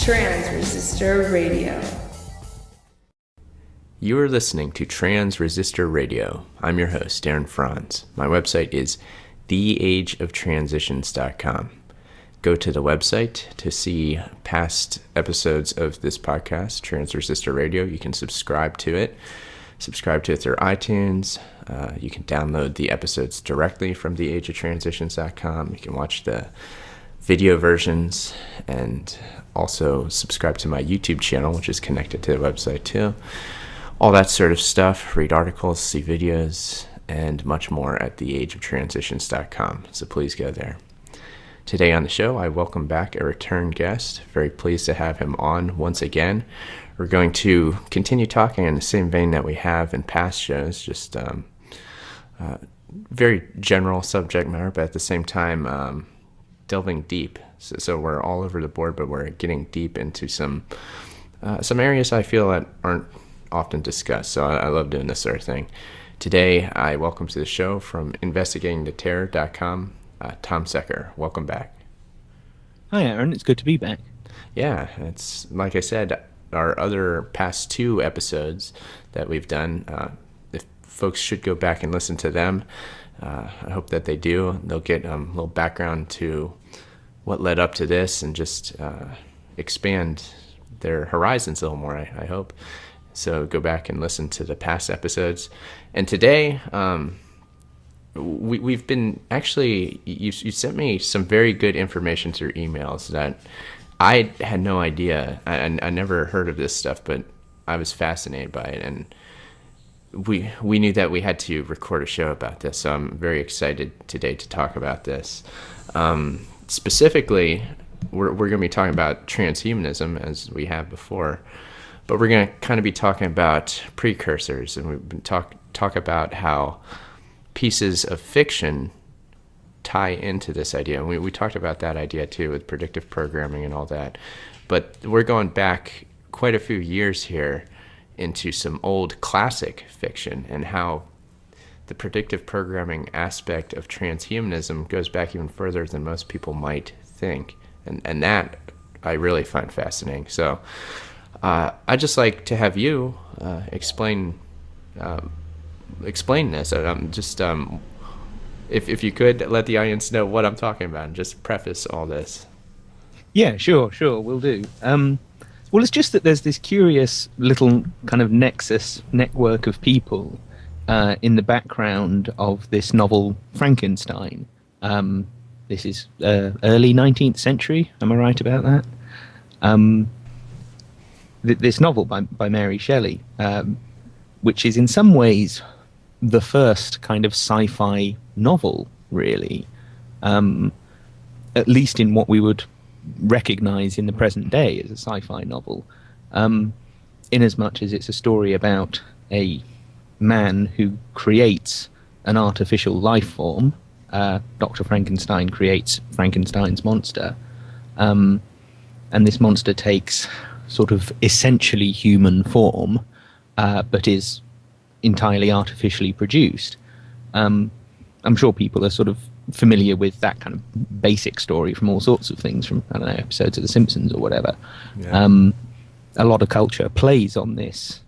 Transresistor Radio. You are listening to Transresistor Radio. I'm your host, Aaron Franz. My website is theageoftransitions.com. Go to the website to see past episodes of this podcast, Transresistor Radio. You can subscribe to it. Subscribe to it through iTunes. You can download the episodes directly from theageoftransitions.com. You can watch the video versions and also subscribe to my YouTube channel, which is connected to the website too. All that sort of stuff. Read articles, see videos, and much more at theageoftransitions.com. So please go there. Today on the show, I welcome back a return guest. Very pleased to have him on once again. We're going to continue talking in the same vein that we have in past shows, just very general subject matter, but at the same time delving deep. So we're all over the board, but we're getting deep into some areas I feel that aren't often discussed. So I love doing this sort of thing. Today, I welcome to the show from investigatingtheterror.com, Tom Secker. Welcome back. Hi, Aaron. It's good to be back. Yeah, it's like I said, our other past two episodes that we've done, if folks should go back and listen to them, I hope that they do. They'll get a little background to what led up to this and just expand their horizons a little more, I hope. So go back and listen to the past episodes. And today, we've been actually, you sent me some very good information through emails that I had no idea. I never heard of this stuff, but I was fascinated by it. And we knew that we had to record a show about this. So I'm very excited today to talk about this. Specifically, we're going to be talking about transhumanism as we have before. But we're going to kind of be talking about precursors, and we've been talk about how pieces of fiction tie into this idea. And we talked about that idea too with predictive programming and all that. But we're going back quite a few years here into some old classic fiction and how the predictive programming aspect of transhumanism goes back even further than most people might think. And that I really find fascinating. So I'd just like to have you explain this. If you could let the audience know what I'm talking about and just preface all this. Yeah, sure, will do. Well, it's just that there's this curious little kind of network of people in the background of this novel Frankenstein. This is early 19th century, am I right about that? This novel by Mary Shelley, which is in some ways the first kind of sci-fi novel, really, at least in what we would recognize in the present day as a sci-fi novel, in as much as it's a story about a man who creates an artificial life form. Dr. Frankenstein creates Frankenstein's monster, and this monster takes sort of essentially human form, but is entirely artificially produced. I'm sure people are sort of familiar with that kind of basic story from all sorts of things, from, I don't know, episodes of The Simpsons or whatever. Yeah. A lot of culture plays on this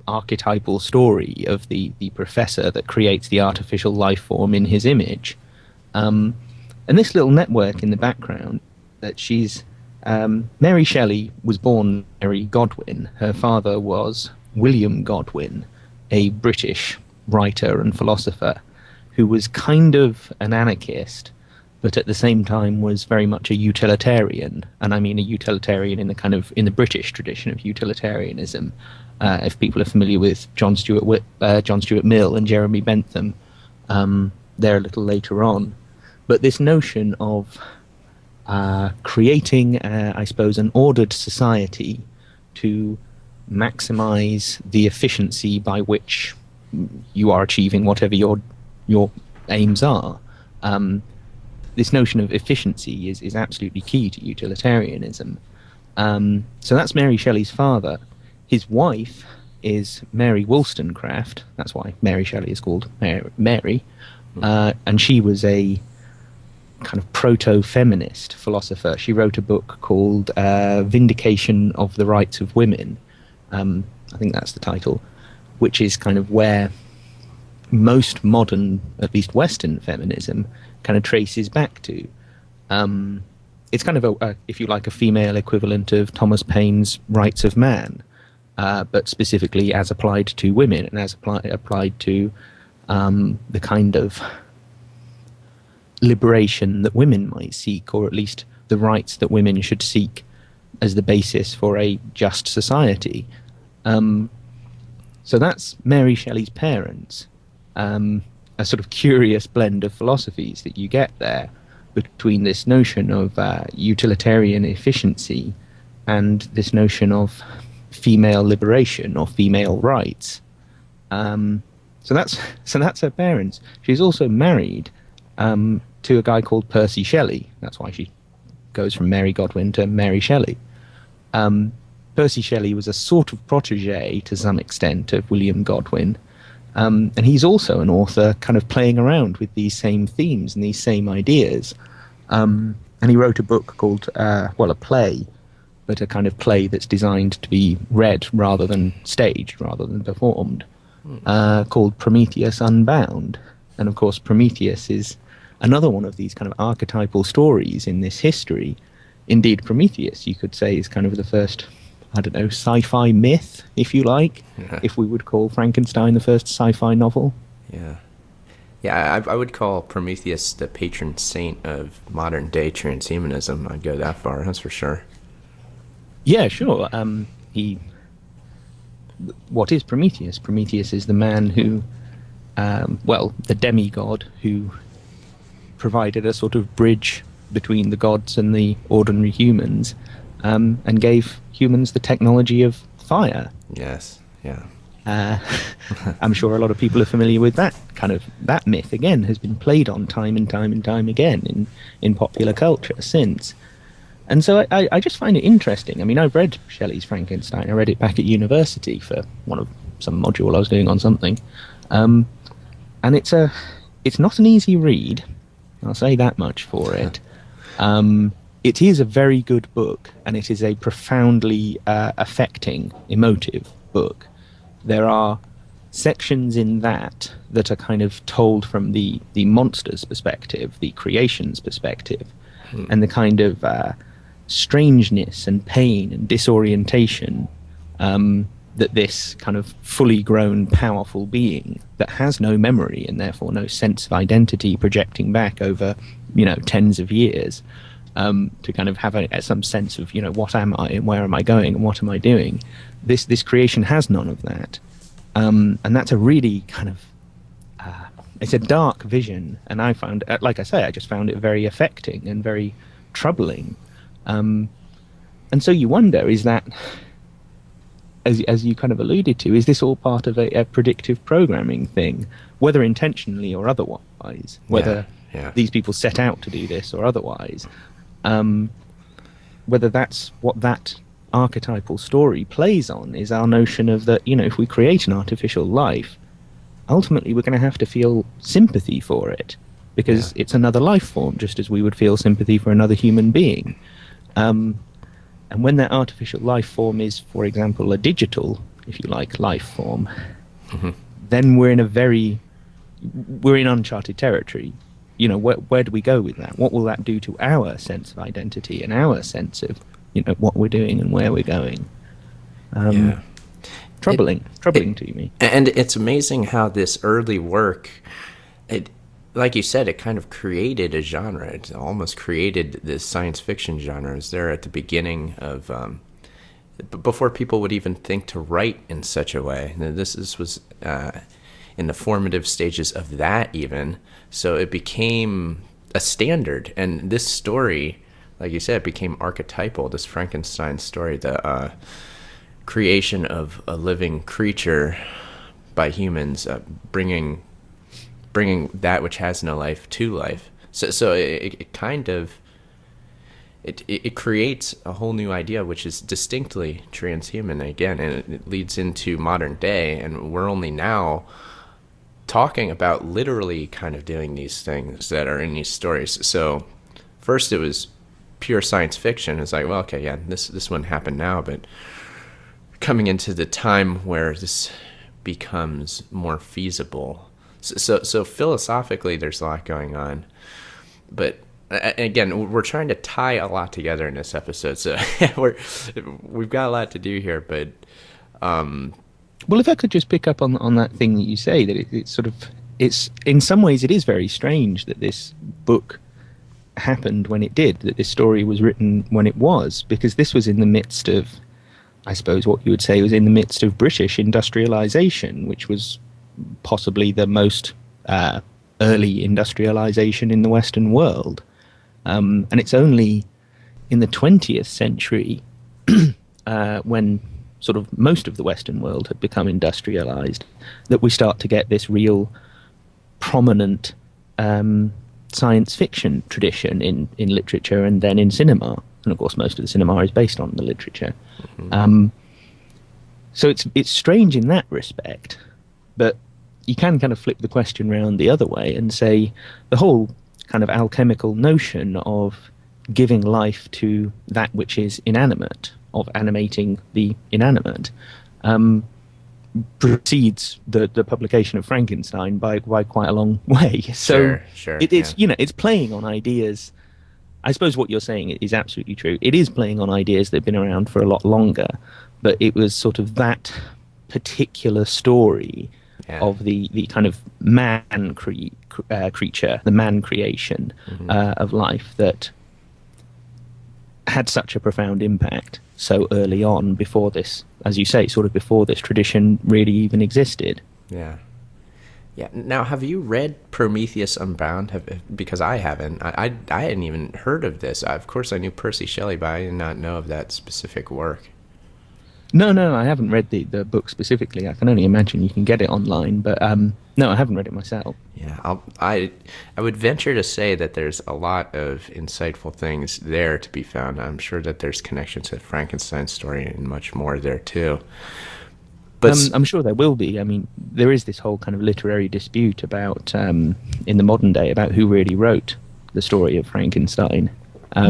archetypal story of the professor that creates the artificial life form in his image. And this little network in the background, that she's... Mary Shelley was born Mary Godwin. Her father was William Godwin, a British writer and philosopher who was kind of an anarchist, but at the same time was very much a utilitarian. And I mean a utilitarian in the British tradition of utilitarianism. If people are familiar with John Stuart Mill and Jeremy Bentham, they're a little later on. But this notion of creating, I suppose, an ordered society to maximize the efficiency by which you are achieving whatever your aims are. This notion of efficiency is absolutely key to utilitarianism. So that's Mary Shelley's father. His wife is Mary Wollstonecraft. That's why Mary Shelley is called Mary. And she was a kind of proto-feminist philosopher. She wrote a book called Vindication of the Rights of Women. I think that's the title, which is kind of where most modern, at least Western feminism, kind of traces back to. It's kind of if you like, a female equivalent of Thomas Paine's Rights of Man, but specifically as applied to women and as applied to the kind of liberation that women might seek, or at least the rights that women should seek as the basis for a just society. So that's Mary Shelley's parents. A sort of curious blend of philosophies that you get there between this notion of utilitarian efficiency and this notion of female liberation or female rights. So that's her parents. She's also married to a guy called Percy Shelley. That's why she goes from Mary Godwin to Mary Shelley. Percy Shelley was a sort of protege to some extent of William Godwin. And he's also an author kind of playing around with these same themes and these same ideas. And he wrote a book called, a play, but a kind of play that's designed to be read rather than staged, rather than performed, called Prometheus Unbound. And of course, Prometheus is another one of these kind of archetypal stories in this history. Indeed, Prometheus, you could say, is kind of the first, sci-fi myth, if you like, if we would call Frankenstein the first sci-fi novel. Yeah, I would call Prometheus the patron saint of modern-day transhumanism. I'd go that far, that's for sure. Yeah, sure. What is Prometheus? Prometheus is the man who, the demigod who provided a sort of bridge between the gods and the ordinary humans, and gave humans the technology of fire. Yes, yeah. I'm sure a lot of people are familiar with that myth. Again, has been played on time and time and time again in popular culture since. And so I just find it interesting. I mean, I've read Shelley's Frankenstein. I read it back at university for some module I was doing on something. And it's not an easy read. I'll say that much for it. It is a very good book, and it is a profoundly affecting, emotive book. There are sections in that are kind of told from the monster's perspective, the creation's perspective, and the kind of strangeness and pain and disorientation that this kind of fully grown, powerful being that has no memory and therefore no sense of identity projecting back over, tens of years, to kind of have some sense of, what am I and where am I going and what am I doing? This creation has none of that. And that's a really kind of, it's a dark vision. And I found, like I say, I just found it very affecting and very troubling. And so you wonder, is that, as you kind of alluded to, is this all part of a predictive programming thing, whether intentionally or otherwise, whether these people set out to do this or otherwise, whether that's what that archetypal story plays on is our notion of that, if we create an artificial life, ultimately we're going to have to feel sympathy for it because it's another life form, just as we would feel sympathy for another human being. And when that artificial life form is, for example, a digital, if you like, life form, then we're in uncharted territory. Where do we go with that? What will that do to our sense of identity and our sense of, what we're doing and where we're going? Troubling to me. And it's amazing how this early work, like you said, it kind of created a genre. It almost created this science fiction genre. It was there at the beginning of, before people would even think to write in such a way. This was in the formative stages of that even. So it became a standard. And this story, like you said, became archetypal. This Frankenstein story, the creation of a living creature by humans, bringing that which has no life to life. So it kind of it creates a whole new idea, which is distinctly transhuman again, and it leads into modern day, and we're only now talking about literally kind of doing these things that are in these stories. So first it was pure science fiction. It's like, well, okay, yeah, this wouldn't happen now, but coming into the time where this becomes more feasible. So philosophically, there's a lot going on, but again, we're trying to tie a lot together in this episode. So we've got a lot to do here, but well, if I could just pick up on that thing that you say, that it's in some ways it is very strange that this book happened when it did, that this story was written when it was, because this was in the midst of, I suppose what you would say was in the midst of British industrialization, which was possibly the most early industrialization in the Western world. And it's only in the 20th century when sort of most of the Western world had become industrialized that we start to get this real prominent science fiction tradition in literature and then in cinema. And of course, most of the cinema is based on the literature. Mm-hmm. So it's strange in that respect, but you can kind of flip the question around the other way and say the whole kind of alchemical notion of giving life to that which is inanimate, of animating the inanimate, precedes the publication of Frankenstein by quite a long way. So sure, it's it's playing on ideas. I suppose what you're saying is absolutely true. It is playing on ideas that have been around for a lot longer, but it was sort of that particular story of the kind of man creature, the man creation of life that had such a profound impact so early on, before this, as you say, sort of before this tradition really even existed. Yeah. Now, have you read Prometheus Unbound? Because I haven't. I hadn't even heard of this. Of course, I knew Percy Shelley, but I did not know of that specific work. No, I haven't read the book specifically. I can only imagine you can get it online, but no, I haven't read it myself. Yeah, I would venture to say that there's a lot of insightful things there to be found. I'm sure that there's connections to Frankenstein's story and much more there too. But I'm sure there will be. I mean, there is this whole kind of literary dispute about in the modern day about who really wrote the story of Frankenstein.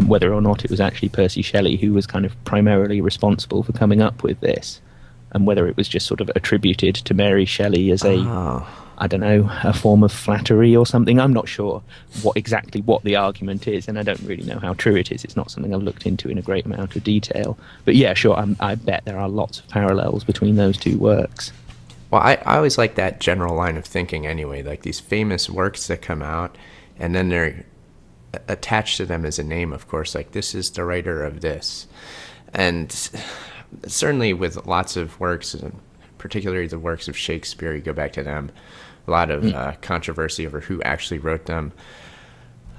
Whether or not it was actually Percy Shelley who was kind of primarily responsible for coming up with this, and whether it was just sort of attributed to Mary Shelley as I don't know, a form of flattery or something. I'm not sure what the argument is, and I don't really know how true it is. It's not something I've looked into in a great amount of detail. But yeah, sure, I bet there are lots of parallels between those two works. Well, I always like that general line of thinking anyway, like these famous works that come out, and then they're attached to them as a name, of course, like this is the writer of this. And certainly with lots of works, particularly the works of Shakespeare, you go back to them, a lot of controversy over who actually wrote them.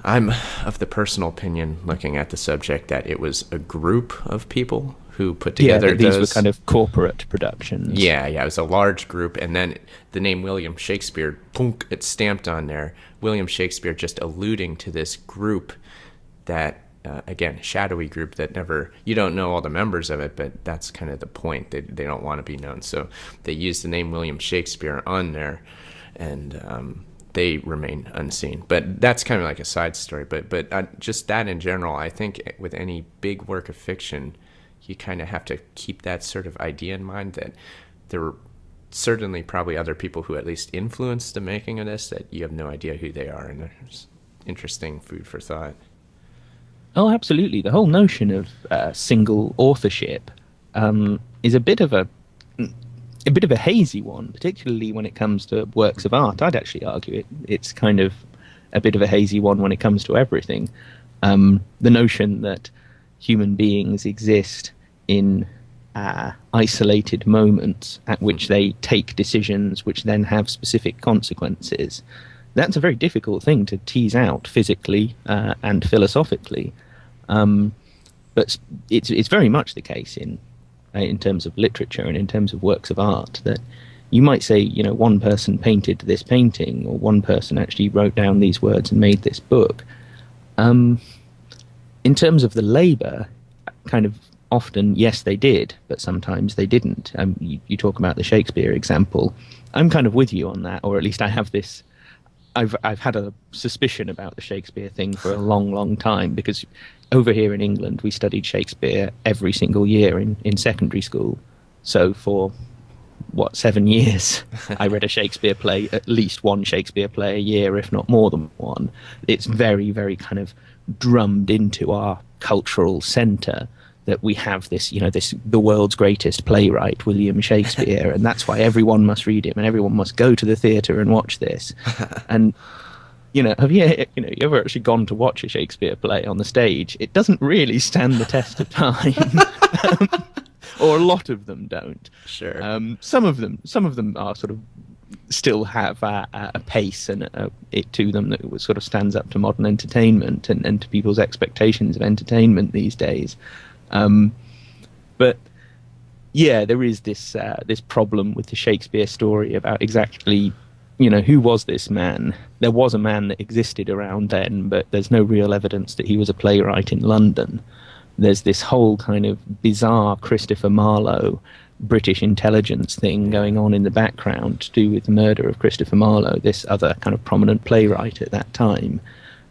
I'm of the personal opinion, looking at the subject, that it was a group of people who put together these were kind of corporate productions. Yeah, it was a large group, and then the name William Shakespeare, it's stamped on there. William Shakespeare, just alluding to this group that, again, shadowy group that you don't know all the members of it, but that's kind of the point. They don't want to be known, so they use the name William Shakespeare on there, and they remain unseen. But that's kind of like a side story. But just that in general, I think with any big work of fiction, you kind of have to keep that sort of idea in mind, that there were certainly probably other people who at least influenced the making of this that you have no idea who they are, and there's interesting food for thought. Oh, absolutely. The whole notion of single authorship is a bit of a hazy one, particularly when it comes to works of art. I'd actually argue it's kind of a bit of a hazy one when it comes to everything. The notion that human beings exist in isolated moments at which they take decisions which then have specific consequences. That's a very difficult thing to tease out physically and philosophically. But it's very much the case in terms of literature and in terms of works of art, that you might say, one person painted this painting, or one person actually wrote down these words and made this book. In terms of the labor, kind of often, yes, they did, but sometimes they didn't. You talk about the Shakespeare example. I'm kind of with you on that, or at least I have this I've had a suspicion about the Shakespeare thing for a long, long time, because over here in England we studied Shakespeare every single year in secondary school. So for 7 years I read a Shakespeare play, at least one Shakespeare play a year, if not more than one. It's very, very kind of drummed into our cultural centre that we have this, the world's greatest playwright, William Shakespeare, and that's why everyone must read him and everyone must go to the theatre and watch this. And have you ever actually gone to watch a Shakespeare play on the stage? It doesn't really stand the test of time. Or a lot of them don't. Sure. Some of them are sort of still have a pace and it to them that sort of stands up to modern entertainment and to people's expectations of entertainment these days. But yeah, there is this problem with the Shakespeare story about exactly, who was this man? There was a man that existed around then, but there's no real evidence that he was a playwright in London. There's this whole kind of bizarre Christopher Marlowe British intelligence thing going on in the background to do with the murder of Christopher Marlowe, this other kind of prominent playwright at that time,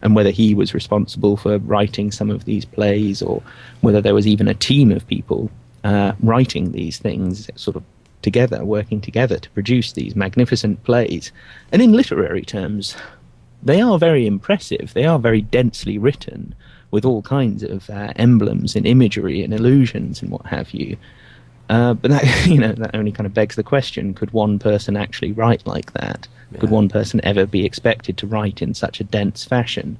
and whether he was responsible for writing some of these plays, or whether there was even a team of people writing these things sort of together, working together to produce these magnificent plays. And in literary terms, they are very impressive. They are very densely written, with all kinds of emblems and imagery and illusions and what have you. But that, that only kind of begs the question, could one person actually write like that? Yeah. Could one person ever be expected to write in such a dense fashion?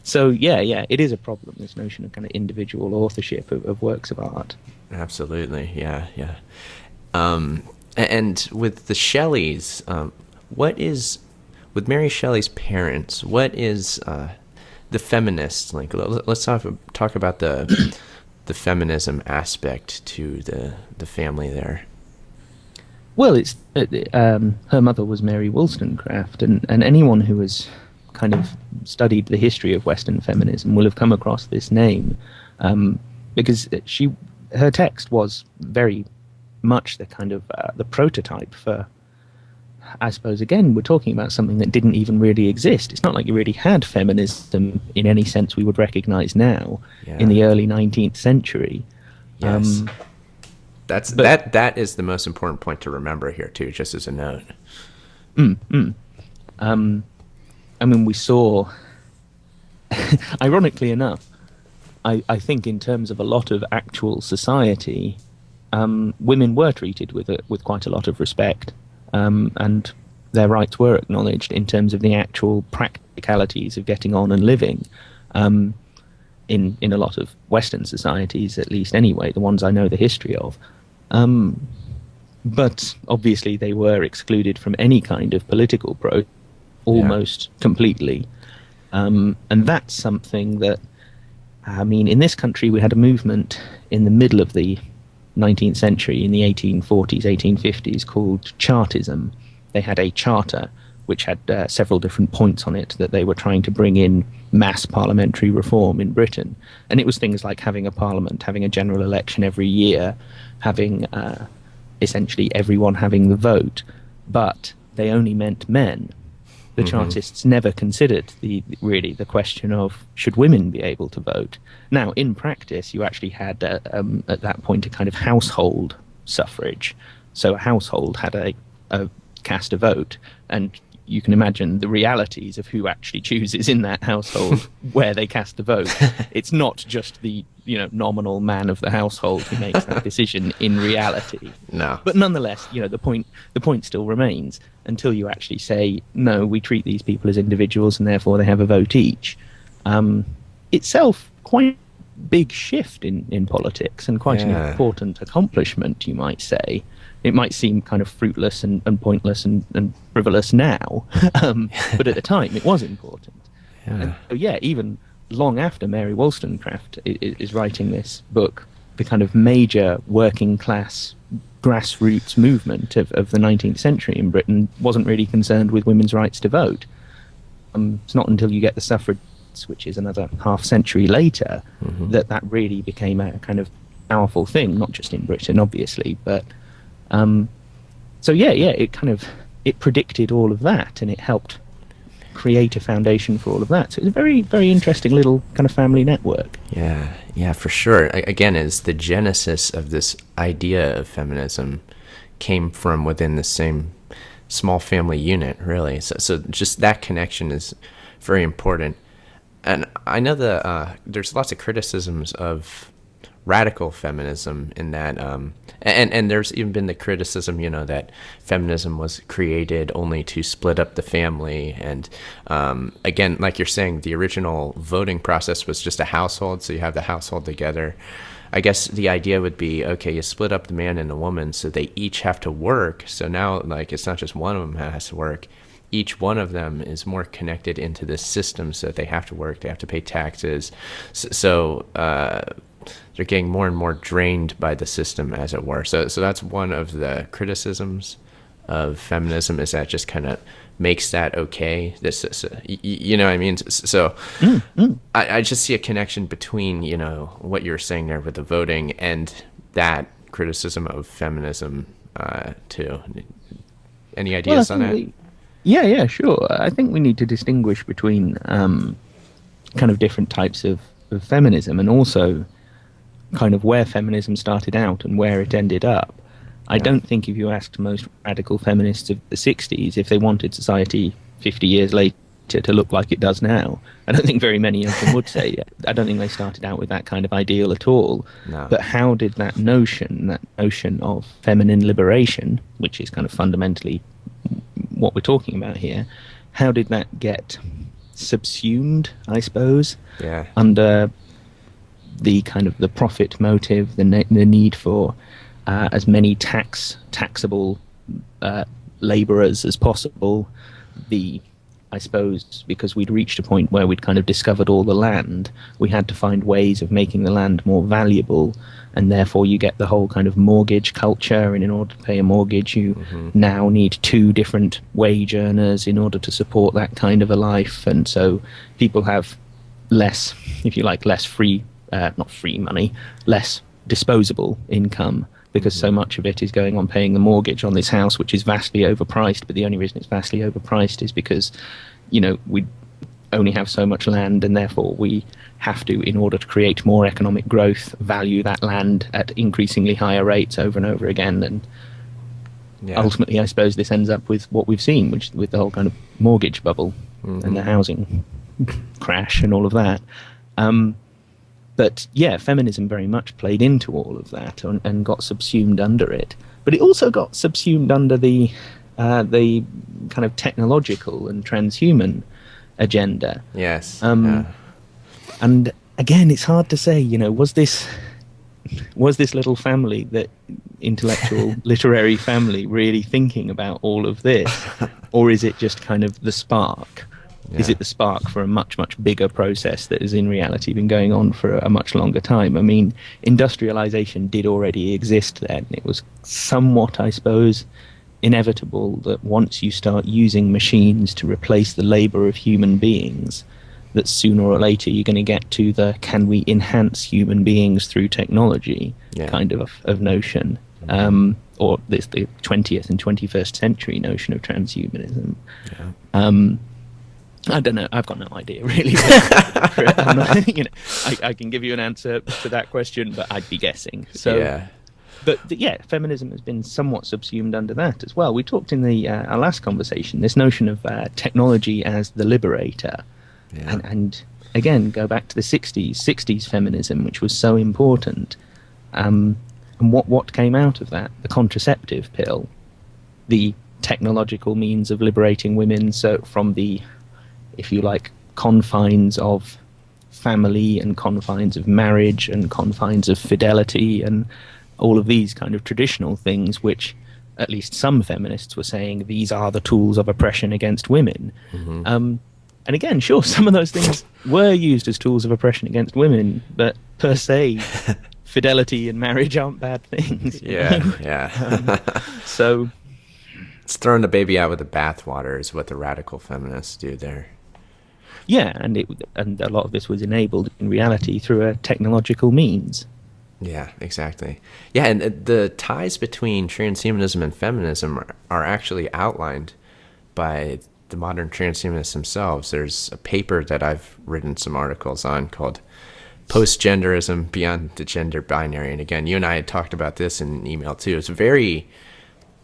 So, it is a problem, this notion of kind of individual authorship of works of art. Absolutely, yeah. And with the Shelleys, with Mary Shelley's parents, what is the feminist link? Let's talk about the feminism aspect to the family there. Well, it's her mother was Mary Wollstonecraft, and anyone who has kind of studied the history of Western feminism will have come across this name, because her text was very much the kind of the prototype for, I suppose, again, we're talking about something that didn't even really exist. It's not like you really had feminism in any sense we would recognize now in the early 19th century. Yes. That is the most important point to remember here, too, just as a note. I mean, we saw, ironically enough, I think in terms of a lot of actual society, women were treated with quite a lot of respect. And their rights were acknowledged in terms of the actual practicalities of getting on and living, in a lot of Western societies, at least anyway, the ones I know the history of. But obviously they were excluded from any kind of political protest almost completely. And that's something that, I mean, in this country we had a movement in the middle of the 19th century, in the 1840s, 1850s, called Chartism. They had a charter which had several different points on it that they were trying to bring in mass parliamentary reform in Britain. And it was things like having a parliament, having a general election every year, having essentially everyone having the vote. But they only meant men. The Chartists never considered the question of should women be able to vote. Now, in practice, you actually had at that point a kind of household suffrage. So a household had a cast a vote, and you can imagine the realities of who actually chooses in that household where they cast the vote. It's not just the nominal man of the household who makes that decision in reality. No. But nonetheless, the point still remains until you actually say, no, we treat these people as individuals and therefore they have a vote each. Itself quite a big shift in politics and quite an important accomplishment, you might say. It might seem kind of fruitless and pointless and frivolous now, but at the time it was important. And so, even long after Mary Wollstonecraft is writing this book, the kind of major working class grassroots movement of the 19th century in Britain wasn't really concerned with women's rights to vote. It's not until you get the suffragettes, which is another half century later, that really became a kind of powerful thing, not just in Britain, obviously, but so it kind of it predicted all of that, and it helped create a foundation for all of that. So it's a very, very interesting little kind of family network. Yeah, for sure. Again, is the genesis of this idea of feminism came from within the same small family unit, really. So just that connection is very important. And I know that there's lots of criticisms of radical feminism in that, and there's even been the criticism, that feminism was created only to split up the family. And again, like you're saying, the original voting process was just a household, so you have the household together. I guess the idea would be, okay, you split up the man and the woman, so they each have to work. So now, like, it's not just one of them has to work. Each one of them is more connected into this system, so that they have to work, they have to pay taxes. So they're getting more and more drained by the system, as it were. So that's one of the criticisms of feminism, is that just kind of makes that okay. You know what I mean? So I just see a connection between, what you're saying there with the voting and that criticism of feminism too. Any ideas on that? Yeah, sure. I think we need to distinguish between kind of different types of feminism, and also kind of where feminism started out and where it ended up. I don't think if you asked most radical feminists of the 60s if they wanted society 50 years later to look like it does now, I don't think very many of them would say. I don't think they started out with that kind of ideal at all. No. But how did that notion of feminine liberation, which is kind of fundamentally what we're talking about here, how did that get subsumed, I suppose, under the kind of the profit motive, the need for as many taxable laborers as possible, I suppose because we'd reached a point where we'd kind of discovered all the land, we had to find ways of making the land more valuable, and therefore you get the whole kind of mortgage culture, and in order to pay a mortgage you now need 2 different wage earners in order to support that kind of a life. And so people have less, if you like, less free, not free money, less disposable income, because so much of it is going on paying the mortgage on this house, which is vastly overpriced. But the only reason it's vastly overpriced is because, we only have so much land, and therefore we have to, in order to create more economic growth, value that land at increasingly higher rates over and over again. And ultimately, I suppose this ends up with what we've seen, which with the whole kind of mortgage bubble and the housing crash and all of that. But yeah, feminism very much played into all of that and got subsumed under it. But it also got subsumed under the kind of technological and transhuman agenda. Yes. And again, it's hard to say, was this little family, that intellectual literary family, really thinking about all of this? Or is it just kind of the spark? Yeah. Is it the spark for a much, much bigger process that has in reality been going on for a much longer time? I mean, industrialization did already exist then. It was somewhat, I suppose, inevitable that once you start using machines to replace the labor of human beings, that sooner or later you're going to get to the can we enhance human beings through technology kind of notion. Or this the 20th and 21st century notion of transhumanism. I don't know. I've got no idea, really. I can give you an answer to that question, but I'd be guessing. So, But feminism has been somewhat subsumed under that as well. We talked in our last conversation, this notion of technology as the liberator. And again, go back to the 60s feminism, which was so important. And what came out of that? The contraceptive pill, the technological means of liberating women from the, if you like, confines of family and confines of marriage and confines of fidelity and all of these kind of traditional things, which at least some feminists were saying these are the tools of oppression against women. And again, sure, some of those things were used as tools of oppression against women, but per se, fidelity and marriage aren't bad things. So it's throwing the baby out with the bathwater is what the radical feminists do there. Yeah, and a lot of this was enabled in reality through a technological means. Yeah, exactly. Yeah, and the ties between transhumanism and feminism are actually outlined by the modern transhumanists themselves. There's a paper that I've written some articles on called Postgenderism Beyond the Gender Binary. And again, you and I had talked about this in an email too. It's a very,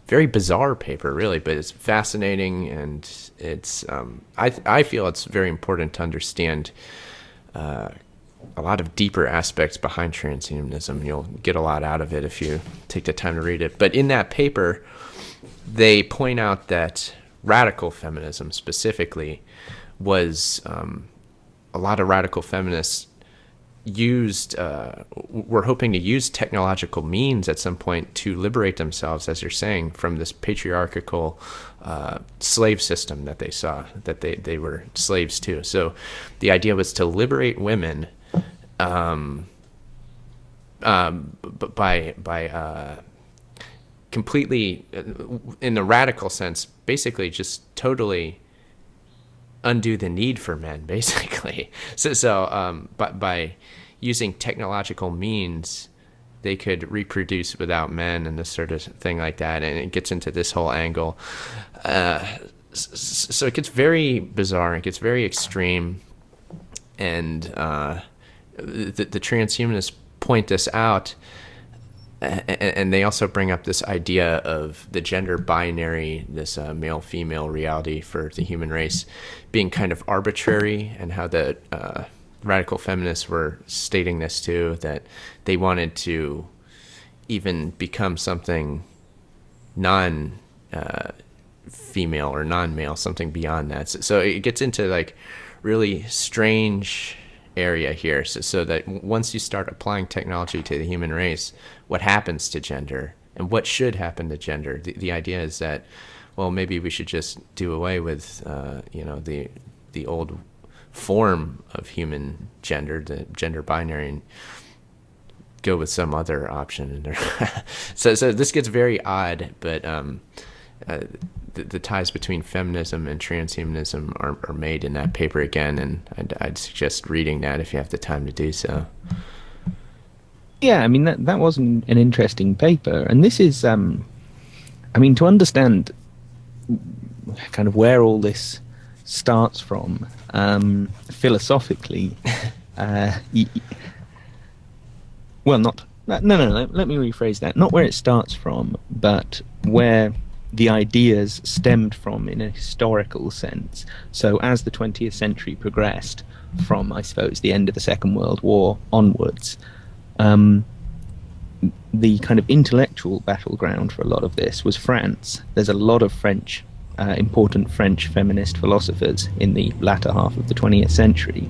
very bizarre paper, really, but it's fascinating, and it's I feel it's very important to understand a lot of deeper aspects behind transhumanism. You'll get a lot out of it if you take the time to read it. But in that paper, they point out that radical feminism specifically was a lot of radical feminists were hoping to use technological means at some point to liberate themselves, as you're saying, from this patriarchal slave system that they saw, that they were slaves to. So the idea was to liberate women by completely, in the radical sense, basically just totally undo the need for men, basically. But by using technological means, they could reproduce without men and this sort of thing like that. And it gets into this whole angle. So it gets very bizarre. It gets very extreme. And the transhumanists point this out. And they also bring up this idea of the gender binary, this male-female reality for the human race being kind of arbitrary, and how the radical feminists were stating this too, that they wanted to even become something non-female or non-male, something beyond that. So it gets into like really strange area here, so that once you start applying technology to the human race, what happens to gender and what should happen to gender? The idea is that, well, maybe we should just do away with the old form of human gender, the gender binary, and go with some other option. So this gets very odd, but the ties between feminism and transhumanism are made in that paper again, and I'd suggest reading that if you have the time to do so. Yeah, I mean, that was an interesting paper. And this is, I mean, to understand kind of where all this starts from philosophically, let me rephrase that. Not where it starts from, but where the ideas stemmed from in a historical sense. So as the 20th century progressed from, I suppose, the end of the Second World War onwards, the kind of intellectual battleground for a lot of this was France. There's a lot of important French feminist philosophers in the latter half of the 20th century.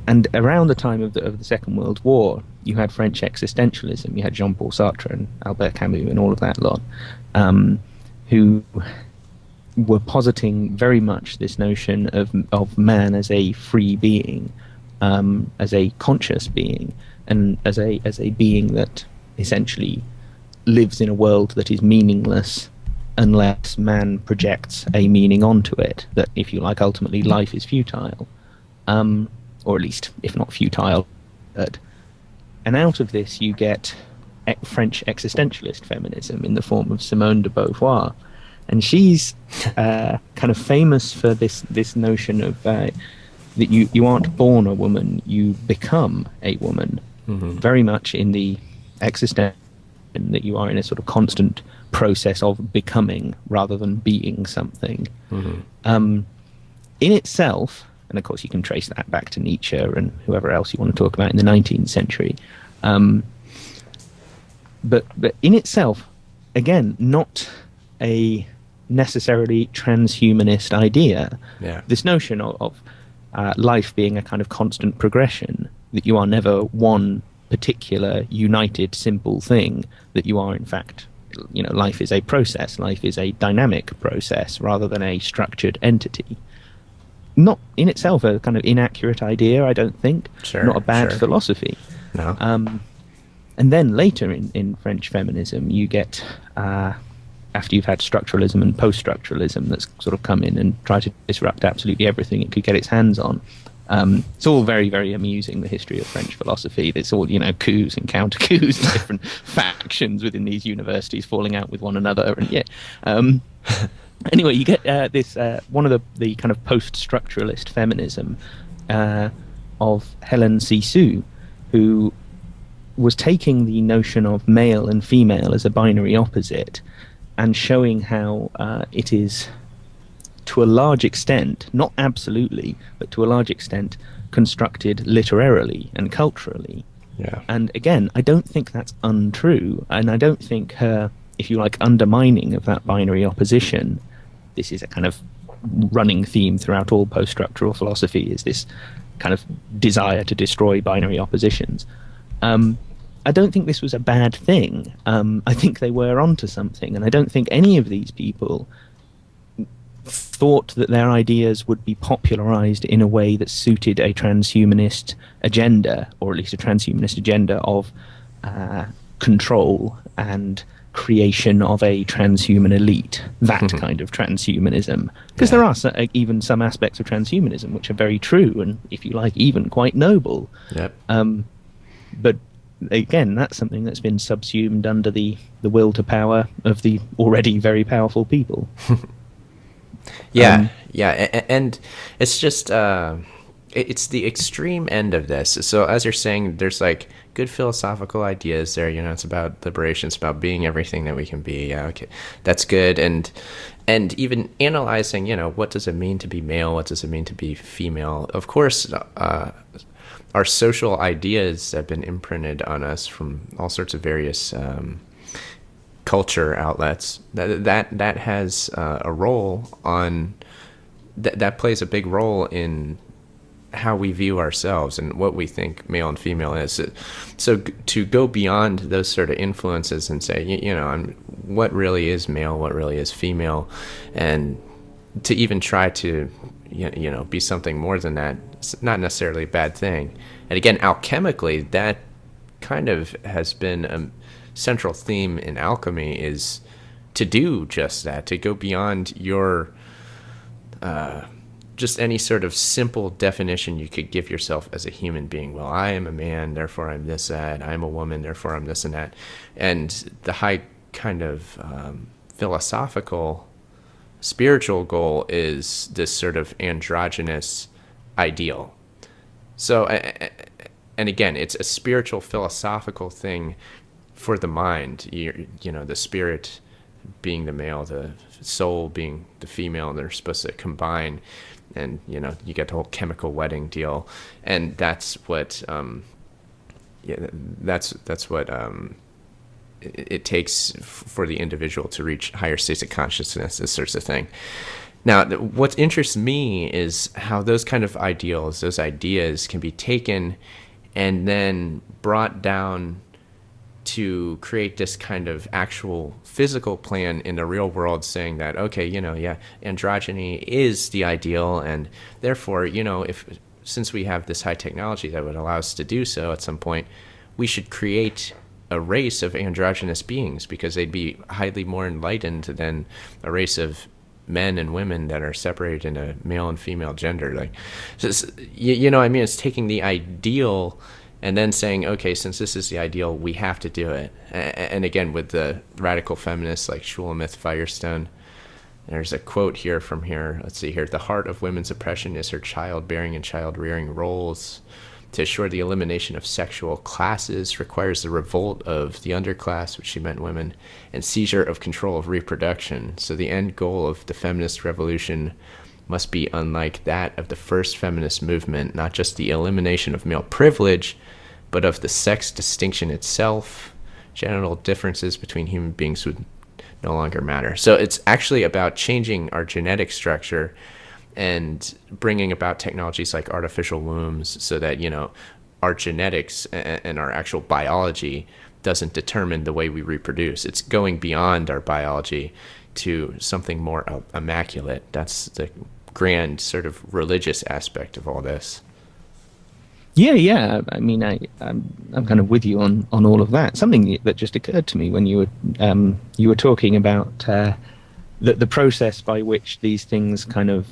And around the time of the Second World War, you had French existentialism. You had Jean-Paul Sartre and Albert Camus and all of that lot, who were positing very much this notion of man as a free being, as a conscious being, and as a being that essentially lives in a world that is meaningless unless man projects a meaning onto it. That, if you like, ultimately life is futile, or at least, if not futile, and out of this you get French existentialist feminism in the form of Simone de Beauvoir, and she's kind of famous for this notion of that you aren't born a woman, you become a woman. Mm-hmm. Very much in the existential, that you are in a sort of constant process of becoming rather than being something. Mm-hmm. In itself, and of course you can trace that back to Nietzsche and whoever else you want to talk about in the 19th century, but in itself, again, not a necessarily transhumanist idea. Yeah. This notion of life being a kind of constant progression, that you are never one particular united simple thing, that you are in fact, life is a process, life is a dynamic process rather than a structured entity. Not in itself a kind of inaccurate idea, I don't think. Sure, not a bad philosophy. No. And then later in French feminism, you get, after you've had structuralism and post-structuralism that's sort of come in and tried to disrupt absolutely everything it could get its hands on, It's all very, very amusing, the history of French philosophy. It's all, coups and counter coups and different factions within these universities falling out with one another. And anyway, you get this one of the kind of post-structuralist feminism of Helen Cixous, who was taking the notion of male and female as a binary opposite and showing how it is, to a large extent, not absolutely, but to a large extent, constructed literarily and culturally. Yeah. And again, I don't think that's untrue, and I don't think her, if you like, undermining of that binary opposition, this is a kind of running theme throughout all post-structural philosophy, is this kind of desire to destroy binary oppositions. I don't think this was a bad thing. I think they were onto something, and I don't think any of these people thought that their ideas would be popularized in a way that suited a transhumanist agenda, or at least a transhumanist agenda of control and creation of a transhuman elite, that kind of transhumanism. Because there are even some aspects of transhumanism which are very true and, if you like, even quite noble. Yep. But again, that's something that's been subsumed under the will to power of the already very powerful people. Yeah, and it's just it's the extreme end of this. So as you're saying, there's like good philosophical ideas there. It's about liberation, it's about being everything that we can be. Yeah, okay, that's good. And even analyzing, what does it mean to be male? What does it mean to be female? Of course, our social ideas have been imprinted on us from all sorts of various culture outlets. That has a role on that plays a big role in how we view ourselves and what we think male and female is. So to go beyond those sort of influences and say, what really is male, what really is female, and to even try to be something more than that, it's not necessarily a bad thing. And again, alchemically, that kind of has been a central theme in alchemy, is to do just that, to go beyond your just any sort of simple definition you could give yourself as a human being. Well, I am a man, therefore I'm this, that. I'm a woman, therefore I'm this and that. And the high kind of philosophical, spiritual goal is this sort of androgynous ideal. So, and again, it's a spiritual, philosophical thing for the mind. The spirit being the male, the soul being the female, and they're supposed to combine. And you get the whole chemical wedding deal, and that's what that's what it takes for the individual to reach higher states of consciousness, this sorts of thing. Now, what interests me is how those kind of ideals, those ideas, can be taken and then brought down to create this kind of actual physical plan in the real world, saying that, okay, androgyny is the ideal, and therefore, since we have this high technology that would allow us to do so at some point, we should create a race of androgynous beings, because they'd be highly more enlightened than a race of men and women that are separated into male and female gender. Like, so it's taking the ideal and then saying, okay, since this is the ideal, we have to do it. And again, with the radical feminists like Shulamith Firestone, there's a quote here from here. Let's see here. The heart of women's oppression is her childbearing and child-rearing roles. To assure the elimination of sexual classes requires the revolt of the underclass, which she meant women, and seizure of control of reproduction. So the end goal of the feminist revolution must be unlike that of the first feminist movement, not just the elimination of male privilege, but of the sex distinction itself. Genital differences between human beings would no longer matter. So it's actually about changing our genetic structure and bringing about technologies like artificial wombs, so that, our genetics and our actual biology doesn't determine the way we reproduce. It's going beyond our biology to something more immaculate. That's the grand sort of religious aspect of all this. Yeah. I mean, I'm kind of with you on all of that. Something that just occurred to me when you were talking about the process by which these things kind of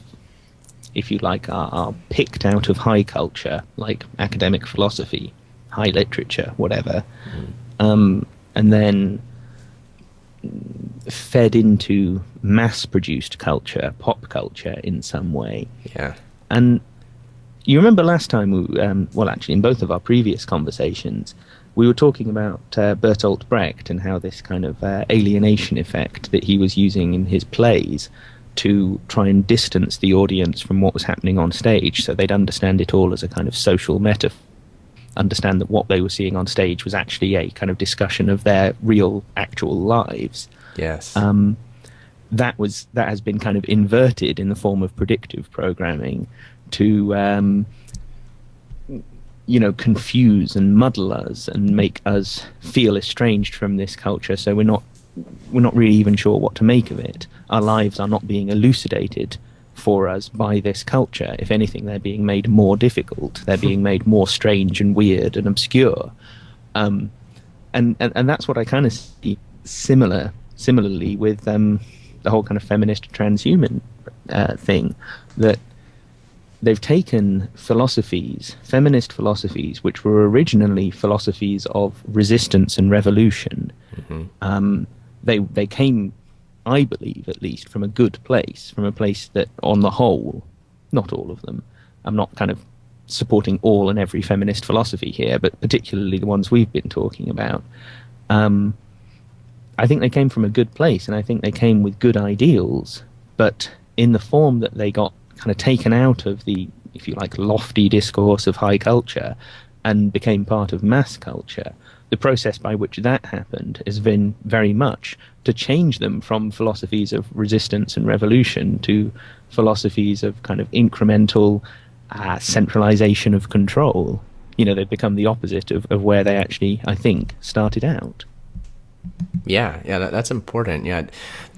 if you like, are picked out of high culture, like academic philosophy, high literature, whatever, and then fed into mass-produced culture, pop culture in some way. Yeah. And you remember last time, well, actually, in both of our previous conversations, we were talking about Bertolt Brecht and how this kind of alienation effect that he was using in his plays to try and distance the audience from what was happening on stage, so they'd understand it all as a kind of social metaphor, understand that what they were seeing on stage was actually a kind of discussion of their real, actual lives. Yes. That has been kind of inverted in the form of predictive programming to confuse and muddle us and make us feel estranged from this culture, so we're not really even sure what to make of it. Our lives are not being elucidated for us by this culture. If anything, they're being made more difficult. They're being made more strange and weird and obscure. And that's what I kind of see similarly with the whole kind of feminist transhuman thing, that they've taken philosophies, feminist philosophies, which were originally philosophies of resistance and revolution. They came, I believe, at least, from a good place, from a place that, on the whole, not all of them, I'm not kind of supporting all and every feminist philosophy here, but particularly the ones we've been talking about. I think they came from a good place, and I think they came with good ideals, but in the form that they got kind of taken out of the, if you like, lofty discourse of high culture and became part of mass culture, the process by which that happened has been very much to change them from philosophies of resistance and revolution to philosophies of kind of incremental centralization of control. They've become the opposite of where they actually, I think, started out. Yeah, that's important. Yeah,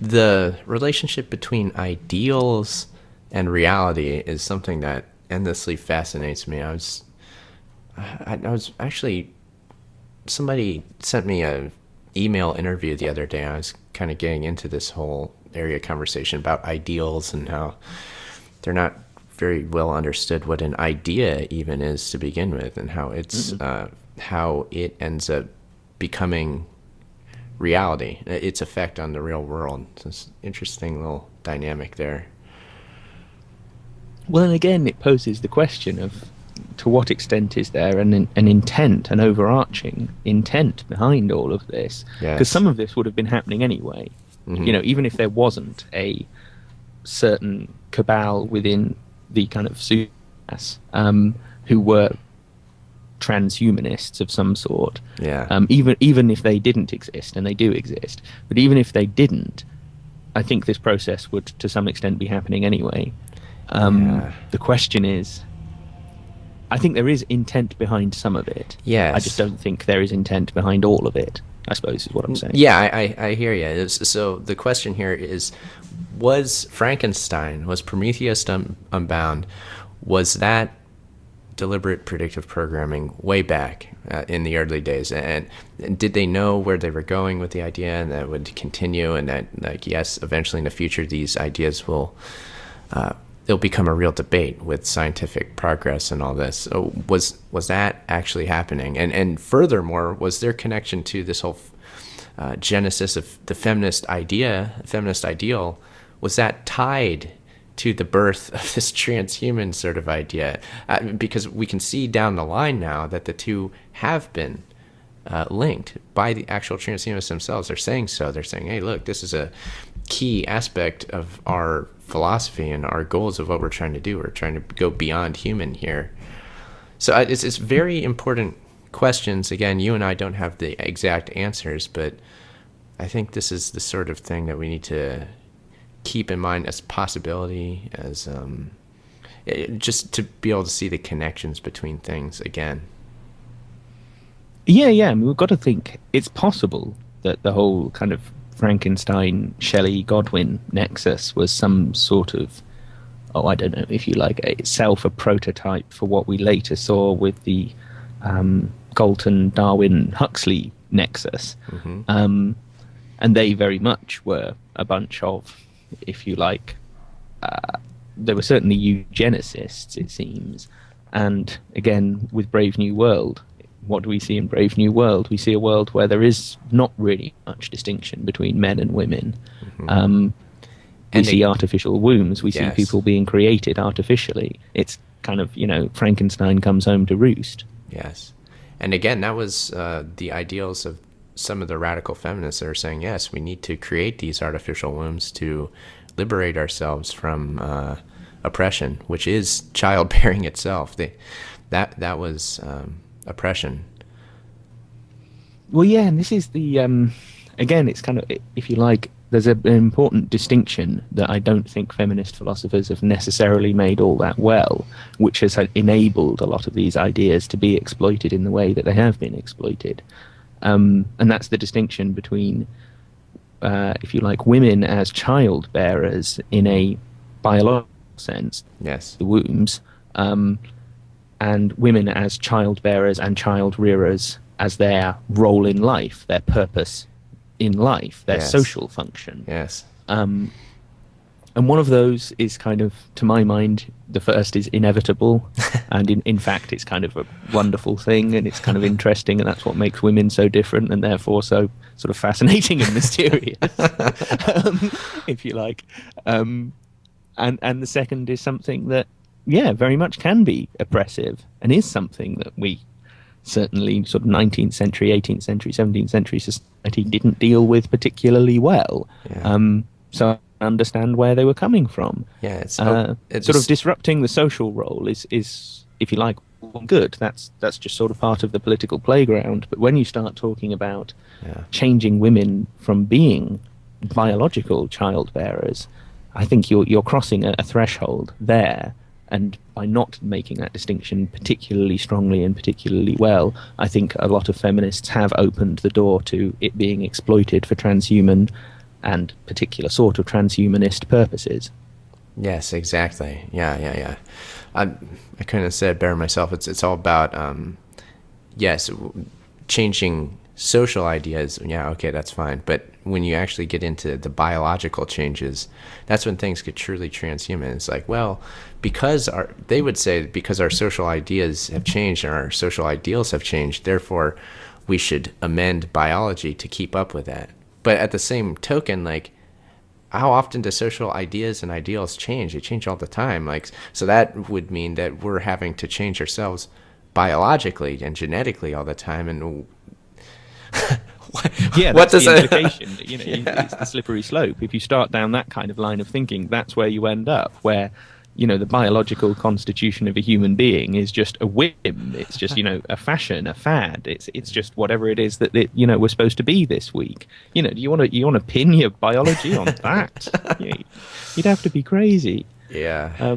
the relationship between ideals and reality is something that endlessly fascinates me. I was actually, somebody sent me a email interview the other day. I was kind of getting into this whole area of conversation about ideals and how they're not very well understood what an idea even is to begin with, and how it's how it ends up becoming reality, its effect on the real world. So it's an interesting little dynamic there. Well, and again, it poses the question of, to what extent is there an intent, an overarching intent behind all of this? Because some of this would have been happening anyway. Even if there wasn't a certain cabal within the kind of class who were transhumanists of some sort. Even if they didn't exist, and they do exist, but even if they didn't, I think this process would, to some extent, be happening anyway. The question is, I think there is intent behind some of it. Yes. I just don't think there is intent behind all of it, I suppose, is what I'm saying. Yeah, I hear you. So the question here is, was Frankenstein, was Prometheus Unbound, was that deliberate predictive programming way back in the early days? And did they know where they were going with the idea, and that would continue, and that, like, yes, eventually in the future these ideas will it'll become a real debate with scientific progress and all this? So was that actually happening? And furthermore, was their connection to this whole genesis of the feminist ideal, was that tied to the birth of this transhuman sort of idea? Because we can see down the line now that the two have been linked by the actual transhumanists themselves. They're saying so. They're saying, hey, look, this is a key aspect of our philosophy and our goals of what we're trying to do. We're trying to go beyond human here. So it's very important questions. Again, you and I don't have the exact answers, but I think this is the sort of thing that we need to keep in mind as possibility, as just to be able to see the connections between things again. Yeah. I mean, we've got to think it's possible that the whole kind of Frankenstein, Shelley, Godwin nexus was some sort of, I don't know, if you like, a prototype for what we later saw with the Galton, Darwin, Huxley nexus. And they very much were a bunch of, if you like, there were certainly eugenicists, it seems. And again, with Brave New World, what do we see in Brave New World? We see a world where there is not really much distinction between men and women. We see artificial wombs. We see people being created artificially. It's kind of, Frankenstein comes home to roost. Yes. And again, that was the ideals of some of the radical feminists that are saying, yes, we need to create these artificial wombs to liberate ourselves from oppression, which is childbearing itself. That was oppression. Well, yeah, and this is the again, it's kind of, if you like, there's an important distinction that I don't think feminist philosophers have necessarily made all that well, which has enabled a lot of these ideas to be exploited in the way that they have been exploited. And that's the distinction between, if you like, women as child bearers in a biological sense, yes, the wombs, and women as child bearers and child rearers as their role in life, their purpose in life, their social function. Yes. And one of those is kind of, to my mind, the first is inevitable, and in fact it's kind of a wonderful thing, and it's kind of interesting, and that's what makes women so different and therefore so sort of fascinating and mysterious, if you like. And the second is something that, very much can be oppressive, and is something that we certainly sort of 19th century, 18th century, 17th century society didn't deal with particularly well. Yeah. So I understand where they were coming from. Yeah, it's sort of disrupting the social role is, if you like, good. That's just sort of part of the political playground. But when you start talking about changing women from being biological child bearers, I think you're crossing a threshold there. And by not making that distinction particularly strongly and particularly well, I think a lot of feminists have opened the door to it being exploited for transhuman and particular sort of transhumanist purposes. Yes, exactly. Yeah. I couldn't have said better myself. It's all about, changing social ideas. Yeah, okay, that's fine. But when you actually get into the biological changes, that's when things get truly transhuman. It's like, well, because our social ideas have changed and our social ideals have changed, therefore we should amend biology to keep up with that. But at the same token, like, how often do social ideas and ideals change? They change all the time. Like, so that would mean that we're having to change ourselves biologically and genetically all the time. And what does the implication? It's the slippery slope. If you start down that kind of line of thinking, that's where you end up, where the biological constitution of a human being is just a whim. It's just a fashion, a fad. It's just whatever it is that we're supposed to be this week. Do you want to pin your biology on that? You'd have to be crazy. Yeah.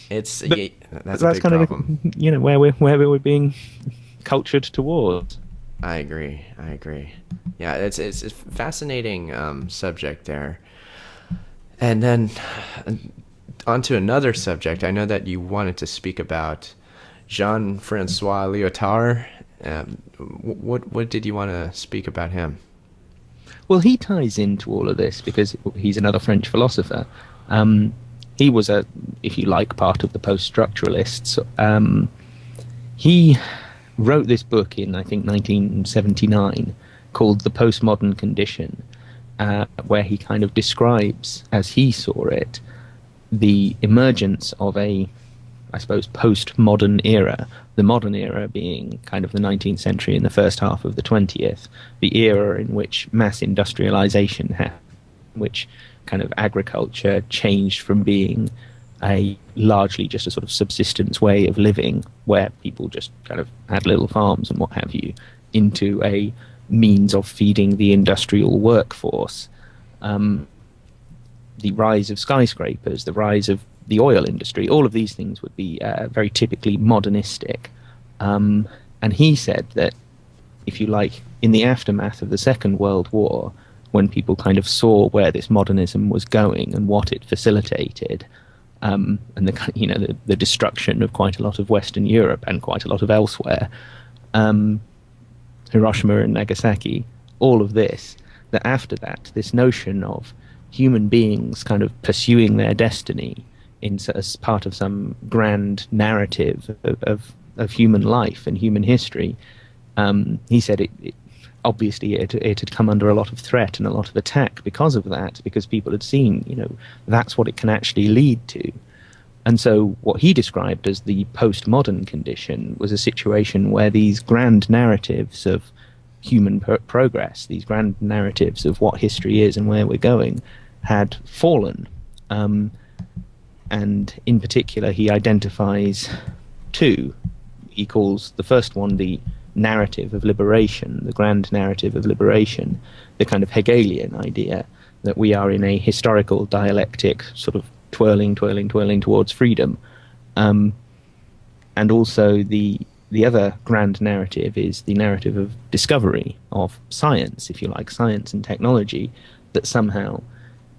That's a big kind problem. Of where we're being cultured towards. I agree. Yeah, it's a fascinating subject there. And then onto another subject. I know that you wanted to speak about Jean Francois Lyotard. What did you want to speak about him? Well, he ties into all of this because he's another French philosopher. He was if you like, part of the post-structuralists. He wrote this book in, I think, 1979 called The Postmodern Condition, where he kind of describes, as he saw it, the emergence of a, I suppose, postmodern era, the modern era being kind of the 19th century and the first half of the 20th, the era in which mass industrialization happened, which kind of agriculture changed from being a largely just a sort of subsistence way of living, where people just kind of had little farms and what have you, into a means of feeding the industrial workforce. The rise of skyscrapers, the rise of the oil industry, all of these things would be very typically modernistic. And he said that, if you like, in the aftermath of the Second World War, when people kind of saw where this modernism was going and what it facilitated, and the destruction of quite a lot of Western Europe and quite a lot of elsewhere, Hiroshima and Nagasaki, all of this, that after that, this notion of human beings kind of pursuing their destiny as part of some grand narrative of human life and human history. He said obviously it had come under a lot of threat and a lot of attack because of that, because people had seen, that's what it can actually lead to. And so what he described as the postmodern condition was a situation where these grand narratives of human progress, these grand narratives of what history is and where we're going, had fallen. And in particular, he identifies two. He calls the first one the narrative of liberation, the grand narrative of liberation, the kind of Hegelian idea that we are in a historical dialectic sort of twirling towards freedom. And also the other grand narrative is the narrative of discovery, of science, if you like, science and technology, that somehow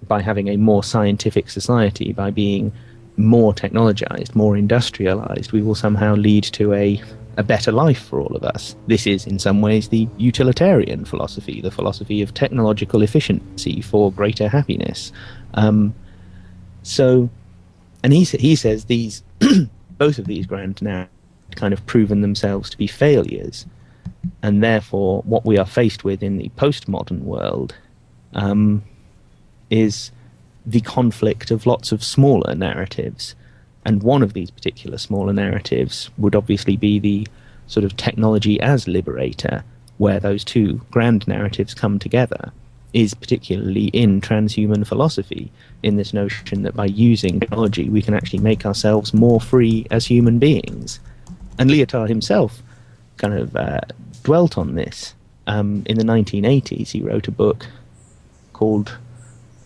by having a more scientific society, by being more technologized, more industrialized, we will somehow lead to a better life for all of us. This is in some ways the utilitarian philosophy, the philosophy of technological efficiency for greater happiness. And he says these both of these grand narratives kind of proven themselves to be failures, and therefore what we are faced with in the postmodern world is the conflict of lots of smaller narratives. And one of these particular smaller narratives would obviously be the sort of technology as liberator, where those two grand narratives come together, is particularly in transhuman philosophy, in this notion that by using technology we can actually make ourselves more free as human beings. And Lyotard himself kind of dwelt on this. In the 1980s he wrote a book called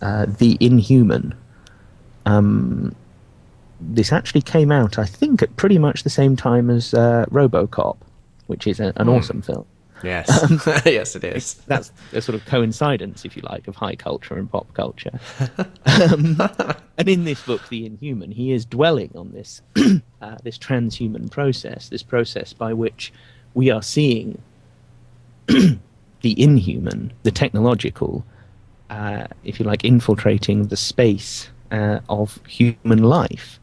The Inhuman. This actually came out, I think, at pretty much the same time as RoboCop, which is an awesome film. Yes, yes, it is. That's a sort of coincidence, if you like, of high culture and pop culture. And in this book, The Inhuman, he is dwelling on this this transhuman process, this process by which we are seeing the inhuman, the technological, if you like, infiltrating the space of human life.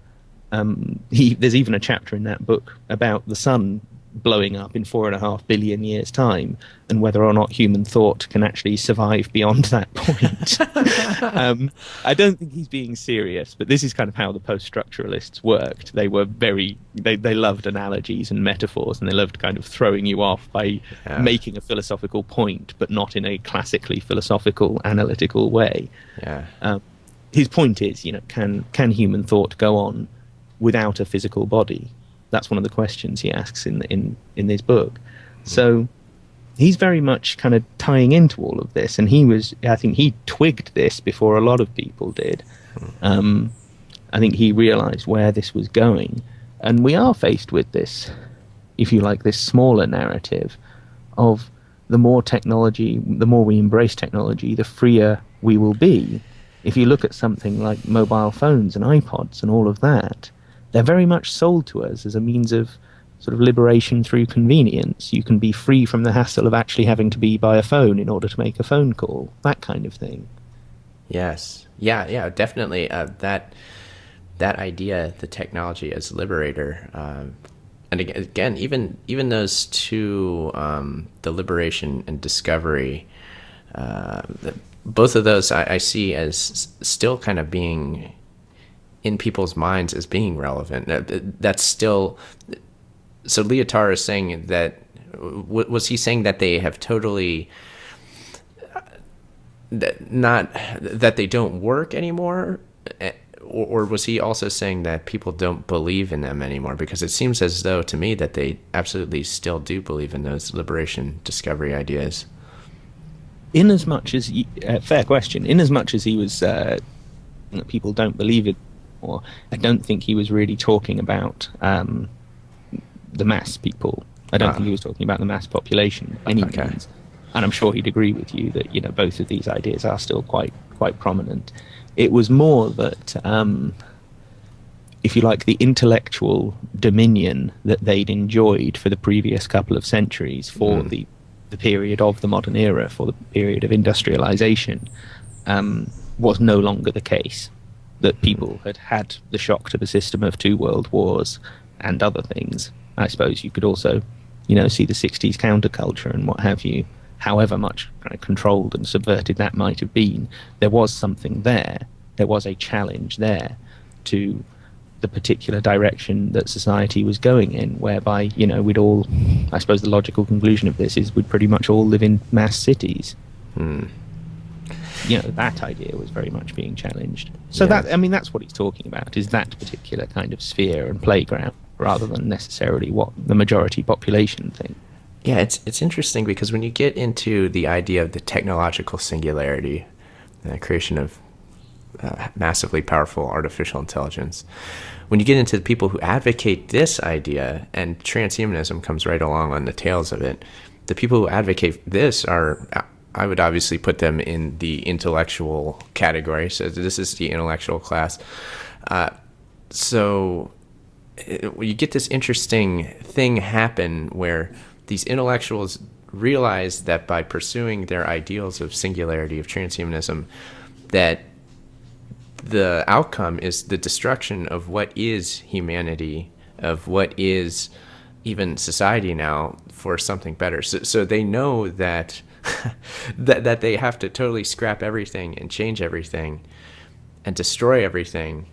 There's even a chapter in that book about the sun blowing up in 4.5 billion years' time, and whether or not human thought can actually survive beyond that point. I don't think he's being serious, but this is kind of how the post-structuralists worked. They were they loved analogies and metaphors, and they loved kind of throwing you off by making a philosophical point, but not in a classically philosophical, analytical way. His point is, can human thought go on without a physical body? That's one of the questions he asks in this book. So he's very much kind of tying into all of this, and I think he twigged this before a lot of people did. I think he realized where this was going, and we are faced with this, if you like, this smaller narrative of the more technology, the more we embrace technology, the freer we will be. If you look at something like mobile phones and iPods and all of that, they're very much sold to us as a means of sort of liberation through convenience. You can be free from the hassle of actually having to be by a phone in order to make a phone call, that kind of thing. Yes. Yeah, definitely. That idea, the technology as liberator, and again, even those two, the liberation and discovery, both of those I see as still kind of being in people's minds as being relevant. That's still. So Lyotard is saying that. Was he saying that they have totally not that they don't work anymore, or was he also saying that people don't believe in them anymore? Because it seems as though to me that they absolutely still do believe in those liberation discovery ideas. In as much as fair question. In as much as he was people don't believe it. Or I don't think he was really talking about the mass people. I don't think he was talking about the mass population by any means. And I'm sure he'd agree with you that both of these ideas are still quite prominent. It was more that, if you like, the intellectual dominion that they'd enjoyed for the previous couple of centuries, for the period of the modern era, for the period of industrialization, was no longer the case. that people had had the shock to the system of 2 world wars and other things. I suppose you could also, see the 60s counterculture and what have you, however much kind of controlled and subverted that might have been. There was something there. There was a challenge there to the particular direction that society was going in, whereby, we'd all, I suppose the logical conclusion of this is we'd pretty much all live in mass cities. That idea was very much being challenged. So that's what he's talking about, is that particular kind of sphere and playground, rather than necessarily what the majority population think. Yeah, it's interesting because when you get into the idea of the technological singularity, the creation of massively powerful artificial intelligence, when you get into the people who advocate this idea, and transhumanism comes right along on the tails of it, the people who advocate this are, I would obviously put them in the intellectual category. So this is the intellectual class. So you get this interesting thing happen where these intellectuals realize that by pursuing their ideals of singularity, of transhumanism, that the outcome is the destruction of what is humanity, of what is even society now, for something better. So they know that that they have to totally scrap everything and change everything and destroy everything.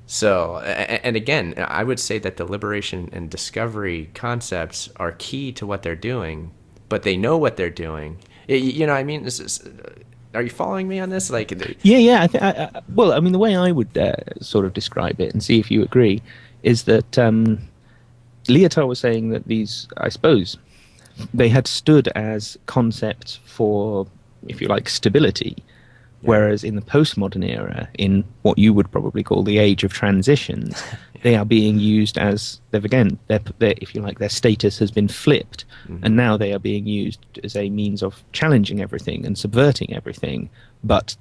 So, and again, I would say that the liberation and discovery concepts are key to what they're doing, but they know what they're doing. You know what I mean? Are you following me on this? Yeah. The way I would sort of describe it, and see if you agree, is that Lyotard was saying that these, I suppose, they had stood as concepts for, if you like, stability, whereas in the postmodern era, in what you would probably call the age of transitions, they are being used as, if you like, their status has been flipped, and now they are being used as a means of challenging everything and subverting everything, but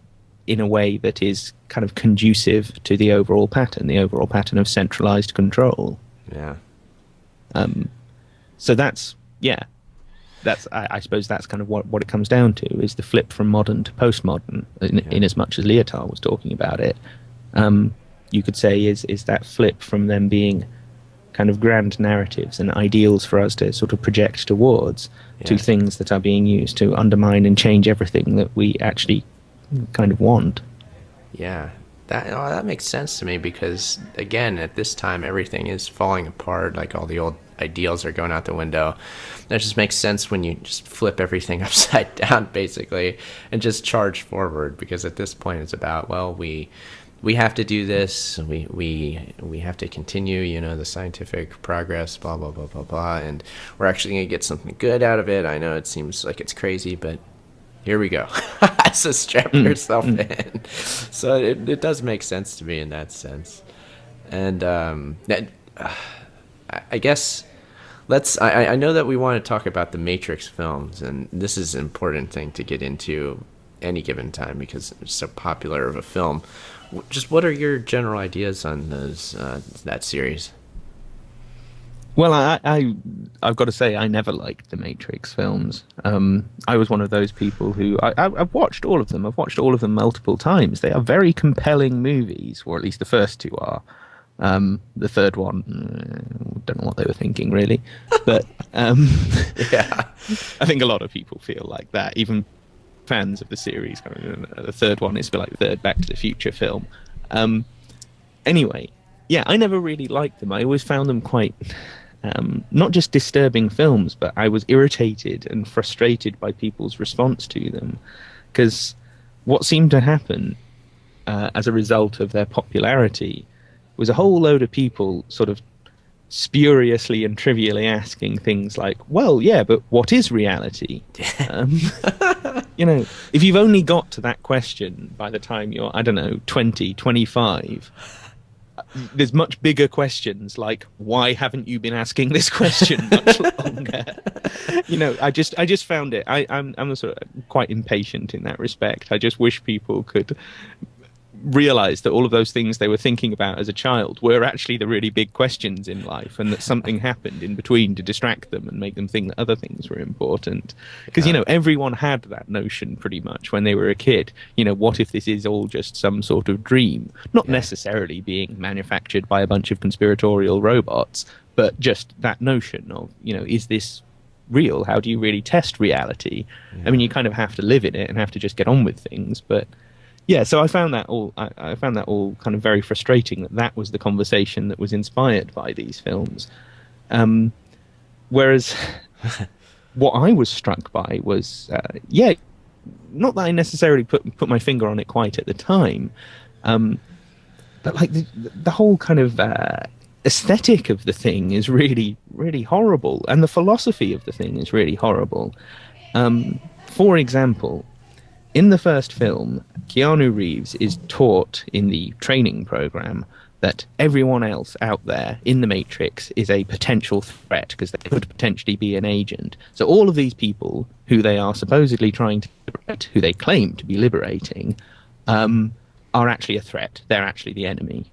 in a way that is kind of conducive to the overall pattern of centralized control. Yeah. So that's I suppose that's kind of what it comes down to, is the flip from modern to postmodern, in as much as Lyotard was talking about it. You could say is that flip from them being kind of grand narratives and ideals for us to sort of project towards, to things that are being used to undermine and change everything that we actually kind of want. Yeah. That makes sense to me, because again, at this time everything is falling apart, like all the old ideals are going out the window. That just makes sense when you just flip everything upside down, basically, and just charge forward, because at this point it's about, well, we have to do this, we have to continue, the scientific progress, blah blah blah blah blah, and we're actually going to get something good out of it. I know it seems like it's crazy, but here we go. So strap yourself in. So it does make sense to me in that sense. And I guess I know that we want to talk about the Matrix films, and this is an important thing to get into any given time because it's so popular of a film. Just what are your general ideas on those that series? Well, I've got to say, I never liked the Matrix films. I was one of those people who I've watched all of them. I've watched all of them multiple times. They are very compelling movies, or at least the first two are. The third one, don't know what they were thinking, really. But yeah, I think a lot of people feel like that. Even fans of the series. The third one is like the third Back to the Future film. Anyway, yeah, I never really liked them. I always found them quite... not just disturbing films, but I was irritated and frustrated by people's response to them, because what seemed to happen as a result of their popularity was a whole load of people sort of spuriously and trivially asking things like, well, yeah, but what is reality? If you've only got to that question by the time you're, 20, 25... there's much bigger questions like, why haven't you been asking this question much longer? I just found it. I'm sort of quite impatient in that respect. I just wish people could realized that all of those things they were thinking about as a child were actually the really big questions in life, and that something happened in between to distract them and make them think that other things were important. Because, everyone had that notion pretty much when they were a kid. What if this is all just some sort of dream? Not necessarily being manufactured by a bunch of conspiratorial robots, but just that notion of, is this real? How do you really test reality? I mean, you kind of have to live in it and have to just get on with things, but yeah, so I found that all kind of very frustrating, that was the conversation that was inspired by these films. Whereas what I was struck by was, not that I necessarily put my finger on it quite at the time, but like the whole kind of aesthetic of the thing is really, really horrible, and the philosophy of the thing is really horrible. For example, in the first film, Keanu Reeves is taught in the training program that everyone else out there in the Matrix is a potential threat because they could potentially be an agent. So all of these people who they are supposedly trying to liberate, who they claim to be liberating, are actually a threat. They're actually the enemy.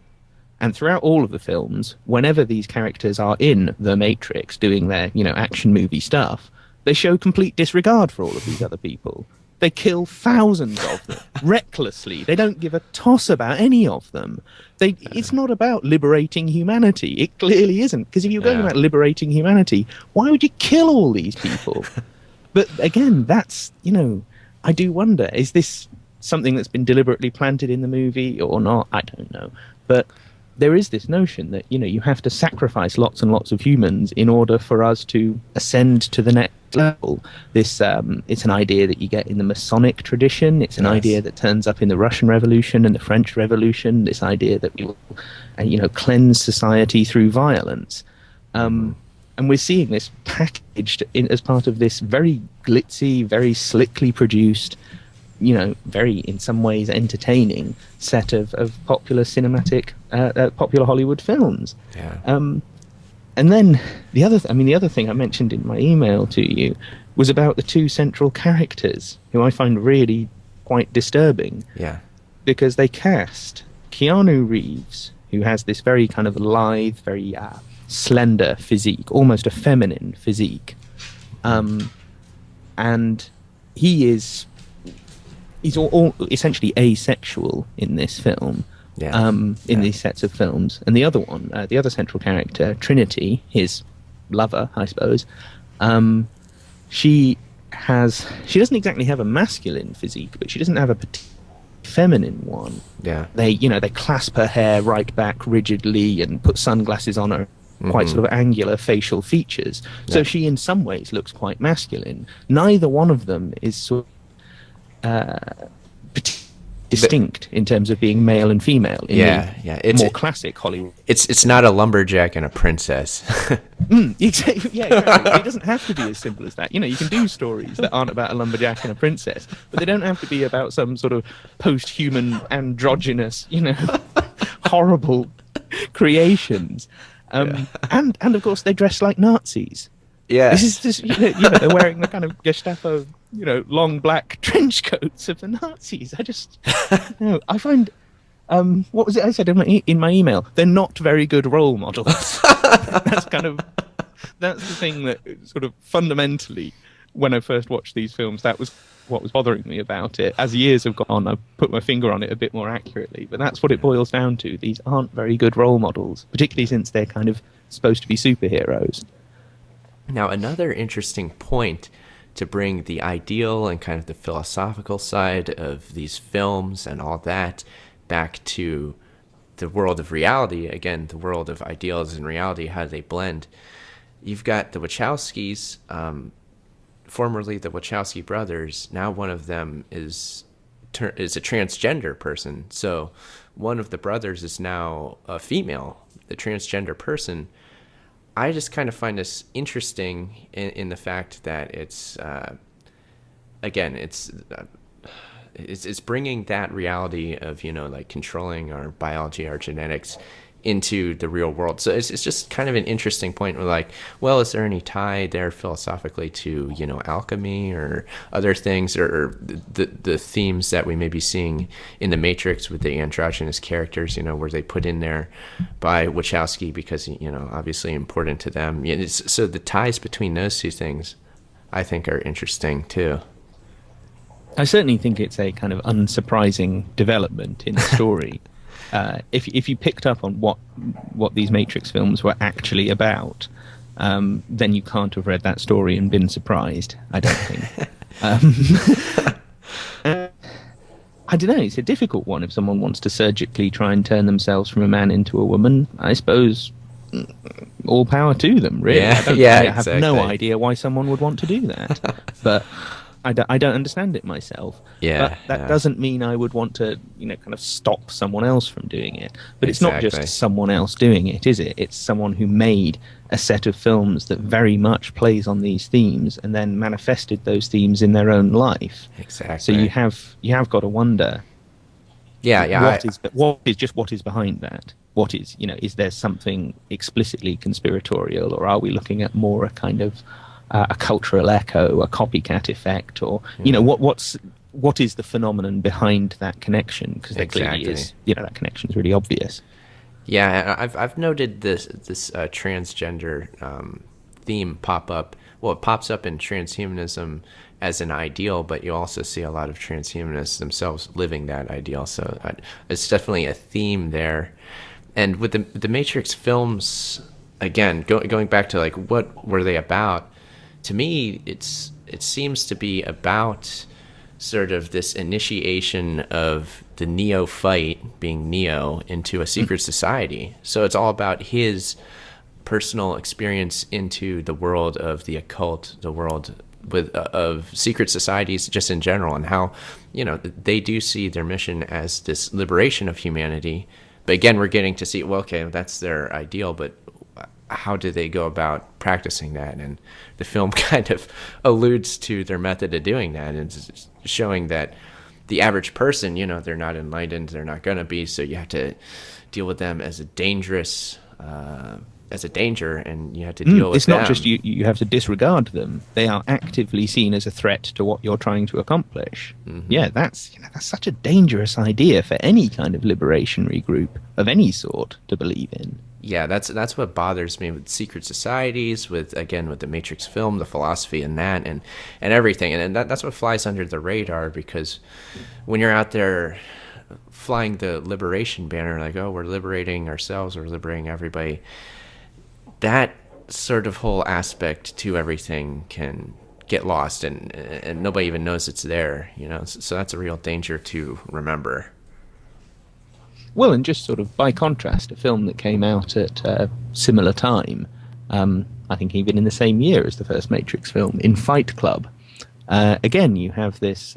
And throughout all of the films, whenever these characters are in the Matrix doing their, action movie stuff, they show complete disregard for all of these other people. They kill thousands of them recklessly. They don't give a toss about any of them. It's not about liberating humanity. It clearly isn't. Because if you're going about liberating humanity, why would you kill all these people? But again, that's, I do wonder, is this something that's been deliberately planted in the movie or not? I don't know. But there is this notion that, you have to sacrifice lots and lots of humans in order for us to ascend to the next level. This it's an idea that you get in the Masonic tradition. It's an idea that turns up in the Russian Revolution and the French Revolution. This idea that we will, cleanse society through violence. And we're seeing this packaged as part of this very glitzy, very slickly produced, very, in some ways, entertaining set of popular cinematic, popular Hollywood films. Yeah. And then the other thing I mentioned in my email to you was about the two central characters, who I find really quite disturbing. Yeah. Because they cast Keanu Reeves, who has this very kind of lithe, very slender physique, almost a feminine physique, and he's all essentially asexual in this film. In these sets of films. And the other one, the other central character, Trinity, his lover, I suppose, she doesn't exactly have a masculine physique, but she doesn't have a feminine one. Yeah. They clasp her hair right back rigidly and put sunglasses on her, quite sort of angular facial features. So she in some ways looks quite masculine. Neither one of them is sort of distinct in terms of being male and female in it's more classic Hollywood. It's not a lumberjack and a princess. Exactly. It doesn't have to be as simple as that. You can do stories that aren't about a lumberjack and a princess, but they don't have to be about some sort of post-human androgynous, horrible creations. And of course they dress like Nazis. Yeah, this is just they're wearing the kind of Gestapo, long black trench coats of the Nazis. I just, I find, what was it I said in my email? They're not very good role models. That's the thing that sort of fundamentally, when I first watched these films, that was what was bothering me about it. As years have gone on, I've put my finger on it a bit more accurately, but that's what it boils down to. These aren't very good role models, particularly since they're kind of supposed to be superheroes. Now, another interesting point to bring the ideal and kind of the philosophical side of these films and all that back to the world of reality, again, the world of ideals and reality, how they blend. You've got the Wachowskis, formerly the Wachowski brothers. Now one of them is a transgender person. So one of the brothers is now a female, the transgender person. I just kind of find this interesting in the fact that it's bringing that reality of, like controlling our biology, our genetics into the real world. So it's just kind of an interesting point. We're like, well, is there any tie there philosophically to, you know, alchemy or other things, or the themes that we may be seeing in the Matrix with the androgynous characters, you know, where they put in there by Wachowski because, you know, obviously important to them. So the ties between those two things, I think, are interesting too. I certainly think it's a kind of unsurprising development in the story. If you picked up on what these Matrix films were actually about, then you can't have read that story and been surprised, I don't think. I don't know, it's a difficult one if someone wants to surgically try and turn themselves from a man into a woman. I suppose all power to them, really. Yeah, I have exactly. no idea why someone would want to do that. But I don't understand it myself. Yeah, but that doesn't mean I would want to, you know, kind of stop someone else from doing it. But it's not just someone else doing it, is it? It's someone who made a set of films that very much plays on these themes and then manifested those themes in their own life. Exactly. So you have got to wonder. What is behind that? What is, you know, is there something explicitly conspiratorial, or are we looking at more a kind of a cultural echo, a copycat effect, or you know, what is the phenomenon behind that connection? Because there clearly is, you know, that connection is really obvious. Yeah, I've noted this transgender theme pop up. Well, it pops up in transhumanism as an ideal, but you also see a lot of transhumanists themselves living that ideal. So it's definitely a theme there. And with the Matrix films, again, going back to like what were they about? To me, it seems to be about sort of this initiation of the neophyte, being Neo, into a secret society. So it's all about his personal experience into the world of the occult, the world of secret societies just in general, and how, you know, they do see their mission as this liberation of humanity. But again, we're getting to see, well, okay, that's their ideal, but how do they go about practicing that? And the film kind of alludes to their method of doing that, and showing that the average person, you know, they're not enlightened, they're not going to be, so you have to deal with them as a dangerous, as a danger, and you have to deal with it's them. Not just you have to disregard them. They are actively seen as a threat to what you're trying to accomplish. Mm-hmm. Yeah, that's such a dangerous idea for any kind of liberationary group of any sort to believe in. Yeah, that's what bothers me with secret societies, with the Matrix film, the philosophy in that, and everything. And that's what flies under the radar, because when you're out there flying the liberation banner, like, oh, we're liberating ourselves, we're liberating everybody, that sort of whole aspect to everything can get lost, and nobody even knows it's there, you know. So that's a real danger to remember. Well, and just sort of by contrast, a film that came out at a similar time, I think even in the same year as the first Matrix film, in Fight Club. Again, you have this,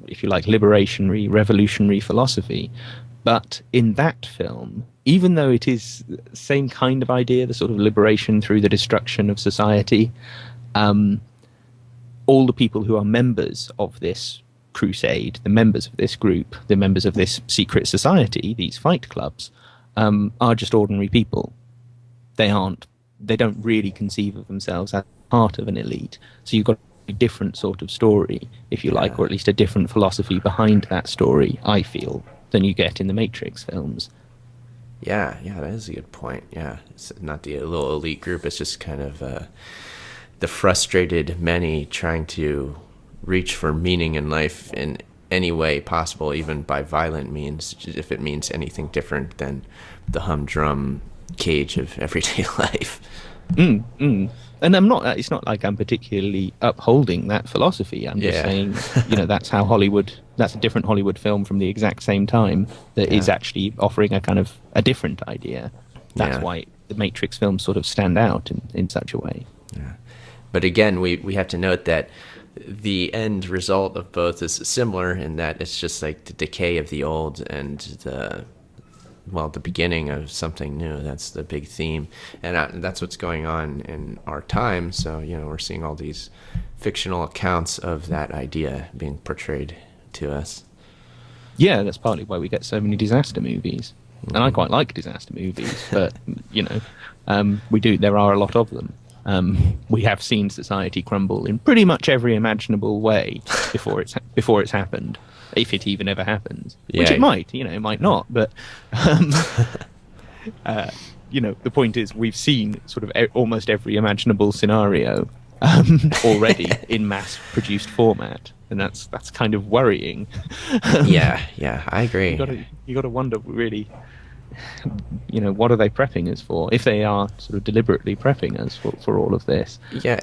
if you like, revolutionary philosophy. But in that film, even though it is the same kind of idea, the sort of liberation through the destruction of society, all the people who are members of this crusade, the members of this group, the members of this secret society, these fight clubs, are just ordinary people. They don't really conceive of themselves as part of an elite. So you've got a different sort of story, if you like, or at least a different philosophy behind that story, I feel, than you get in the Matrix films. Yeah, that is a good point. Yeah, it's not the little elite group. It's just kind of the frustrated many trying to reach for meaning in life in any way possible, even by violent means, if it means anything different than the humdrum cage of everyday life. And it's not like I'm particularly upholding that philosophy. I'm just saying, you know, that's a different Hollywood film from the exact same time that is actually offering a kind of a different idea. That's why the Matrix films sort of stand out in such a way. Yeah. But again, we have to note that the end result of both is similar in that it's just like the decay of the old and the beginning of something new. That's the big theme, and that's what's going on in our time. So, you know, we're seeing all these fictional accounts of that idea being portrayed to us. Yeah, that's partly why we get so many disaster movies. And I quite like disaster movies, but there are a lot of them. We have seen society crumble in pretty much every imaginable way before it's happened, if it even ever happens. Yeah. Which it might, it might not. But the point is, we've seen sort of almost every imaginable scenario already in mass-produced format, and that's kind of worrying. Yeah, I agree. You got to wonder, really, what are they prepping us for, if they are sort of deliberately prepping us for all of this? Yeah.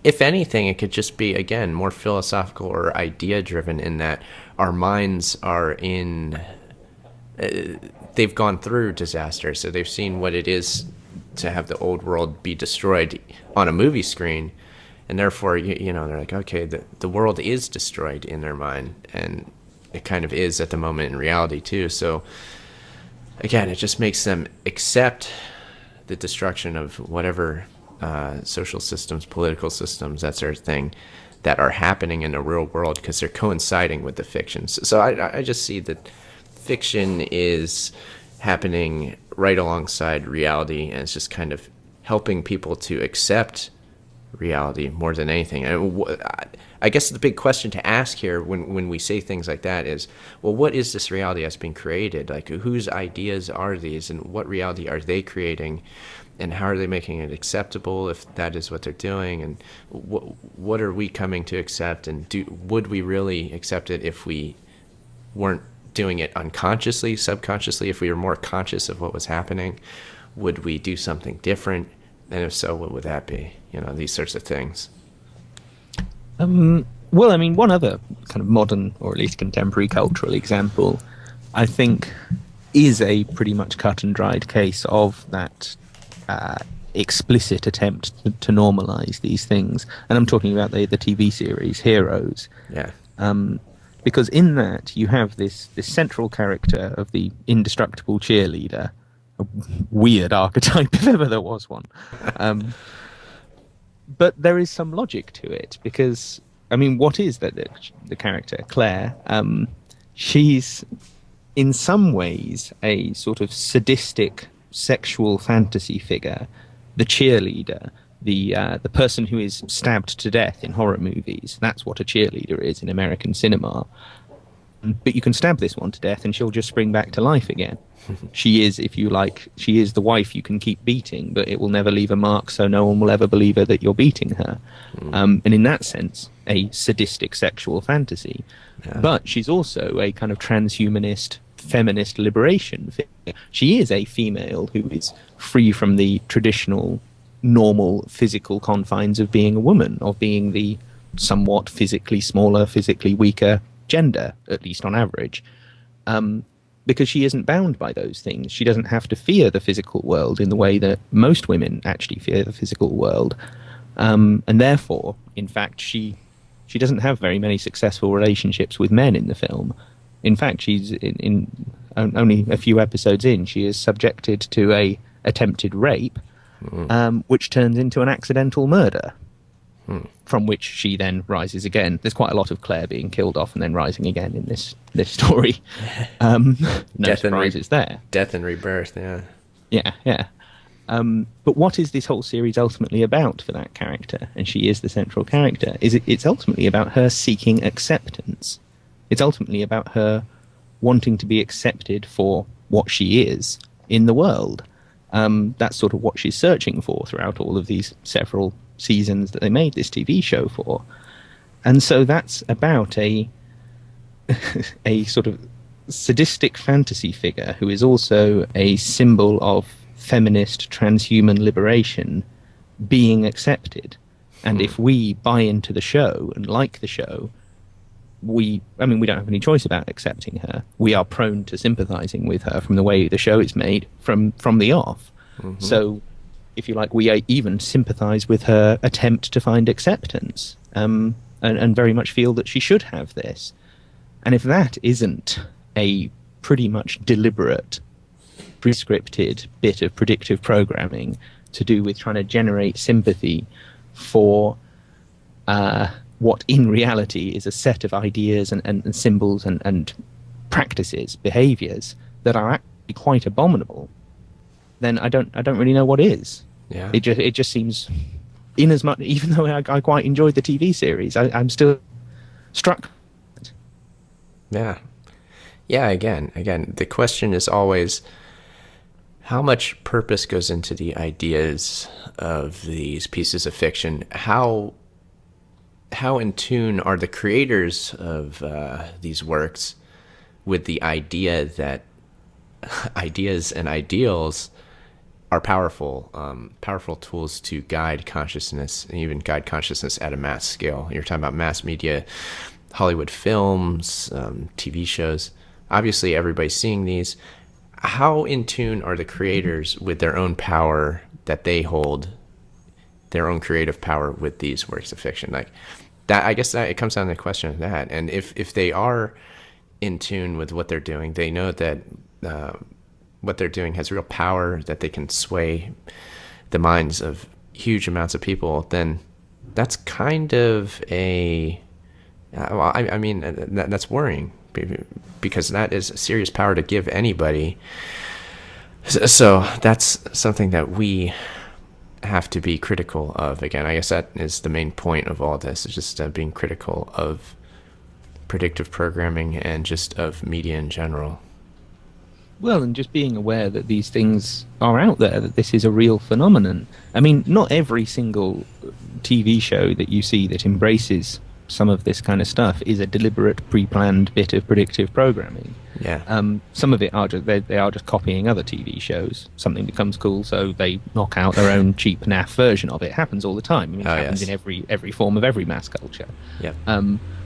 If anything, it could just be, again, more philosophical or idea-driven, in that our minds are in... they've gone through disaster, so they've seen what it is to have the old world be destroyed on a movie screen, and therefore, they're like, okay, the world is destroyed in their mind, and it kind of is at the moment in reality too. So again, it just makes them accept the destruction of whatever social systems, political systems, that sort of thing, that are happening in the real world, because they're coinciding with the fictions. So I just see that fiction is happening right alongside reality, and it's just kind of helping people to accept reality more than anything. I guess the big question to ask here when we say things like that is, well, what is this reality that's been created? Like, whose ideas are these, and what reality are they creating, and how are they making it acceptable if that is what they're doing, and what are we coming to accept, and would we really accept it if we weren't doing it unconsciously, subconsciously? If we were more conscious of what was happening, would we do something different? And if so, what would that be? These sorts of things. Well, I mean, one other kind of modern, or at least contemporary cultural example, I think, is a pretty much cut and dried case of that explicit attempt to normalize these things. And I'm talking about the TV series Heroes. Yeah. Because in that, you have this central character of the indestructible cheerleader, a weird archetype if ever there was one. But there is some logic to it, because, I mean, what is the character, Claire? She's, in some ways, a sort of sadistic sexual fantasy figure, the cheerleader, the person who is stabbed to death in horror movies. That's what a cheerleader is in American cinema. But you can stab this one to death and she'll just spring back to life again. She is, if you like, she is the wife you can keep beating, but it will never leave a mark, so no one will ever believe her that you're beating her. And in that sense, a sadistic sexual fantasy. Yeah. But she's also a kind of transhumanist, feminist liberation figure. She is a female who is free from the traditional, normal physical confines of being a woman, of being the somewhat physically smaller, physically weaker gender, at least on average. Because she isn't bound by those things. She doesn't have to fear the physical world in the way that most women actually fear the physical world. And therefore, in fact, she doesn't have very many successful relationships with men in the film. In fact, she's in only a few episodes in, she is subjected to a attempted rape, which turns into an accidental murder. From which she then rises again. There's quite a lot of Claire being killed off and then rising again in this story. No surprises there. Death and rebirth, yeah. Yeah. But what is this whole series ultimately about for that character? And she is the central character. It's ultimately about her seeking acceptance. It's ultimately about her wanting to be accepted for what she is in the world. That's sort of what she's searching for throughout all of these several seasons that they made this TV show for. And so that's about a sort of sadistic fantasy figure who is also a symbol of feminist transhuman liberation being accepted. And if we buy into the show and like the show, we don't have any choice about accepting her. We are prone to sympathizing with her from the way the show is made from the off. So, if you like, we even sympathize with her attempt to find acceptance, and very much feel that she should have this. And if that isn't a pretty much deliberate, prescripted bit of predictive programming to do with trying to generate sympathy for what in reality is a set of ideas and symbols and practices, behaviors that are actually quite abominable, then I don't really know what is. Yeah. It just seems, in as much, even though I quite enjoyed the TV series, I'm still struck. Yeah. Yeah, again, the question is always how much purpose goes into the ideas of these pieces of fiction? How in tune are the creators of these works with the idea that ideas and ideals are powerful tools to guide consciousness, and even guide consciousness at a mass scale? You're talking about mass media, Hollywood films, TV shows. Obviously, everybody's seeing these. How in tune are the creators with their own power that they hold, their own creative power with these works of fiction? Like that, I guess that it comes down to the question of that. And if they are in tune with what they're doing, they know that what they're doing has real power, that they can sway the minds of huge amounts of people, then that's kind of a, I mean, that's worrying, because that is serious power to give anybody. So that's something that we have to be critical of. Again, I guess that is the main point of all this, is just being critical of predictive programming and just of media in general. Well, and just being aware that these things are out there, that this is a real phenomenon. I mean, not every single TV show that you see that embraces some of this kind of stuff is a deliberate, pre-planned bit of predictive programming. Yeah. Some of it are just they are just copying other TV shows. Something becomes cool, so they knock out their own cheap naff version of it. It happens all the time. I mean, it happens in every form of every mass culture. Yep.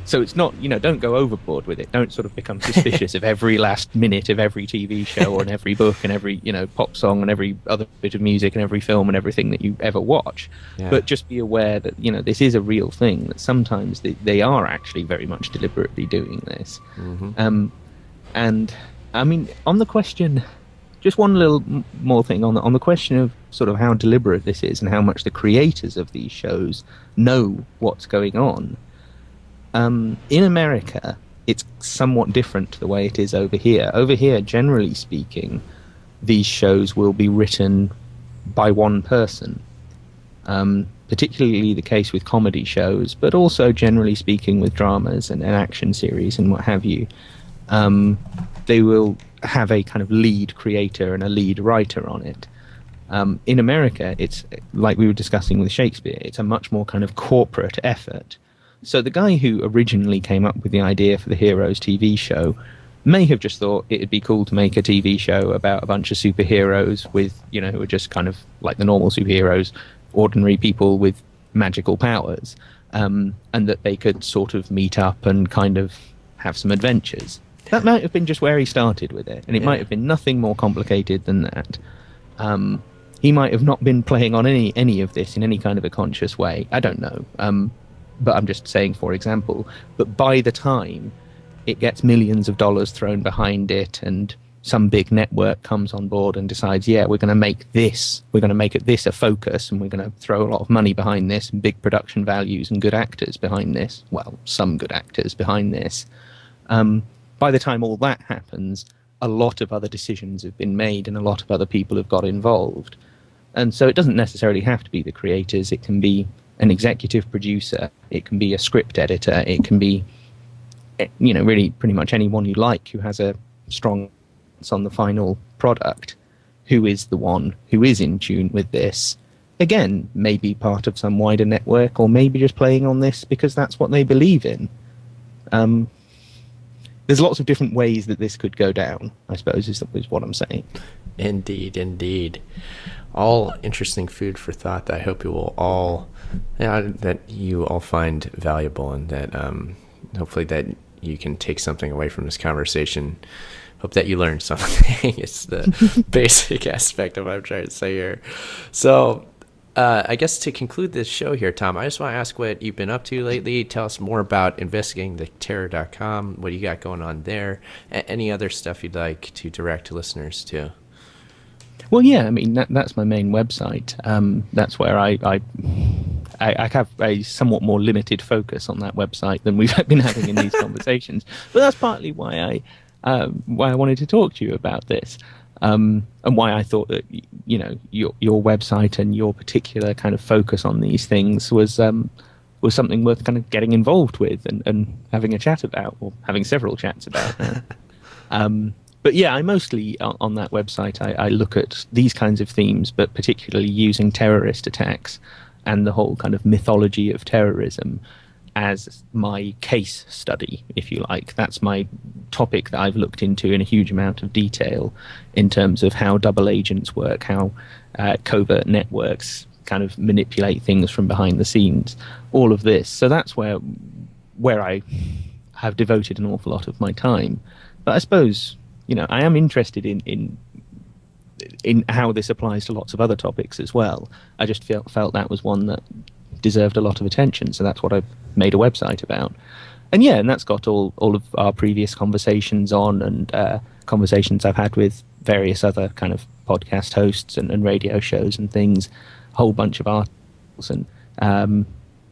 So it's not, don't go overboard with it. Don't sort of become suspicious of every last minute of every TV show and every book and every, pop song and every other bit of music and every film and everything that you ever watch. Yeah. But just be aware that, this is a real thing, that sometimes they are actually very much deliberately doing this. Mm-hmm. And, I mean, on the question, just one little more thing on the question of sort of how deliberate this is and how much the creators of these shows know what's going on. In America, it's somewhat different to the way it is over here. Over here, generally speaking, these shows will be written by one person, particularly the case with comedy shows, but also generally speaking with dramas and action series and what have you. They will have a kind of lead creator and a lead writer on it. In America, it's like we were discussing with Shakespeare, it's a much more kind of corporate effort. So the guy who originally came up with the idea for the Heroes TV show may have just thought it'd be cool to make a TV show about a bunch of superheroes with, who are just kind of like the normal superheroes, ordinary people with magical powers, and that they could sort of meet up and kind of have some adventures. That might have been just where he started with it, and it might have been nothing more complicated than that. He might have not been playing on any of this in any kind of a conscious way. I don't know. But I'm just saying, for example, but by the time it gets millions of dollars thrown behind it and some big network comes on board and decides, we're going to make this, we're going to make it this a focus, and we're going to throw a lot of money behind this and big production values and good actors behind this, well, some good actors behind this. By the time all that happens, a lot of other decisions have been made and a lot of other people have got involved. And so it doesn't necessarily have to be the creators. It can be an executive producer, it can be a script editor, it can be, really pretty much anyone you like who has a strong sense on the final product, who is the one who is in tune with this. Again, maybe part of some wider network, or maybe just playing on this because that's what they believe in. There's lots of different ways that this could go down, I suppose, is what I'm saying. Indeed. All interesting food for thought that I hope you will all, that you all find valuable, and that hopefully that you can take something away from this conversation. Hope that you learned something. It's the basic aspect of what I'm trying to say here. So I guess to conclude this show here, Tom, I just want to ask what you've been up to lately. Tell us more about investigatingtheterror.com, what you got going on there, any other stuff you'd like to direct listeners to. Well, yeah, I mean, that's my main website. That's where I have a somewhat more limited focus on that website than we've been having in these conversations. But that's partly why I wanted to talk to you about this. and why I thought that your website and your particular kind of focus on these things was something worth kind of getting involved with and having a chat about, or having several chats about. But yeah, I mostly on that website I look at these kinds of themes, but particularly using terrorist attacks and the whole kind of mythology of terrorism as my case study, if you like. That's my topic that I've looked into in a huge amount of detail in terms of how double agents work, how covert networks kind of manipulate things from behind the scenes, all of this. So that's where I have devoted an awful lot of my time. But I suppose, I am interested in how this applies to lots of other topics as well. I just felt that was one that deserved a lot of attention, so that's what I've made a website about. And that's got all of our previous conversations on, and conversations I've had with various other kind of podcast hosts and radio shows and things, a whole bunch of articles, and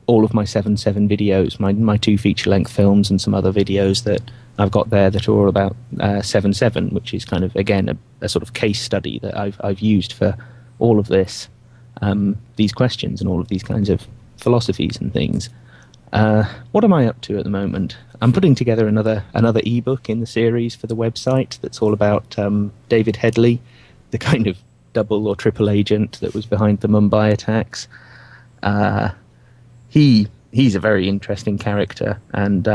all of my 7/7 videos, my 2 feature-length films, and some other videos that I've got there that are all about 7/7, which is kind of, again, a sort of case study that I've used for all of this, these questions and all of these kinds of philosophies and things. What am I up to at the moment? I'm putting together another ebook in the series for the website that's all about David Headley, the kind of double or triple agent that was behind the Mumbai attacks. He's a very interesting character, and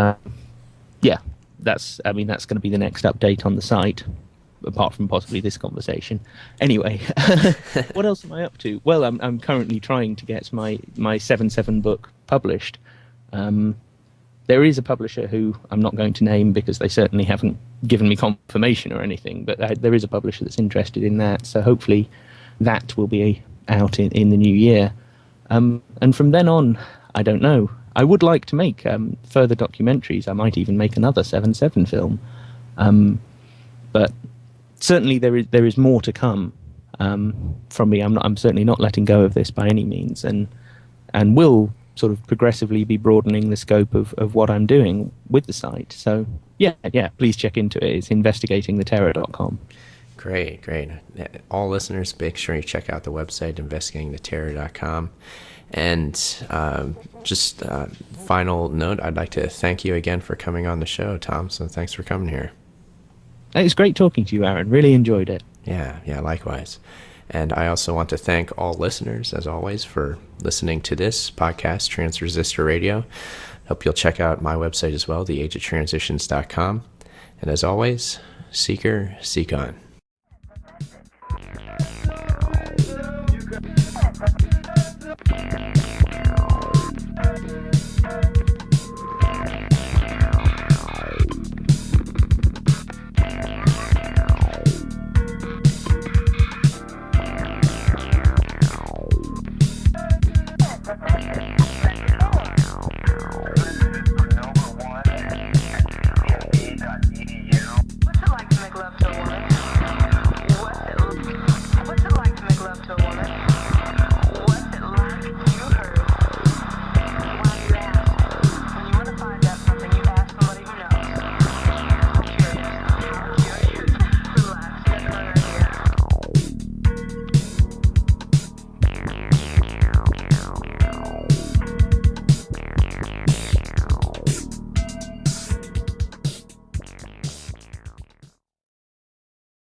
that's going to be the next update on the site, apart from possibly this conversation. Anyway, what else am I up to? Well, I'm currently trying to get my 7/7 book published. There is a publisher who I'm not going to name because they certainly haven't given me confirmation or anything, but there is a publisher that's interested in that, so hopefully that will be out in the new year. And from then on, I don't know. I would like to make further documentaries. I might even make another 7/7 film. But certainly there is more to come from me. I'm certainly not letting go of this by any means, and will sort of progressively be broadening the scope of what I'm doing with the site. So yeah, please check into it. It's investigatingtheterror.com. Great. All listeners, make sure you check out the website, investigatingtheterror.com. And just final note, I'd like to thank you again for coming on the show, Tom. So thanks for coming here. It's great talking to you, Aaron. Really enjoyed it. Yeah, likewise. And I also want to thank all listeners, as always, for listening to this podcast, Transresistor Radio. Hope you'll check out my website as well, theageoftransitions.com. And as always, Seeker, seek on.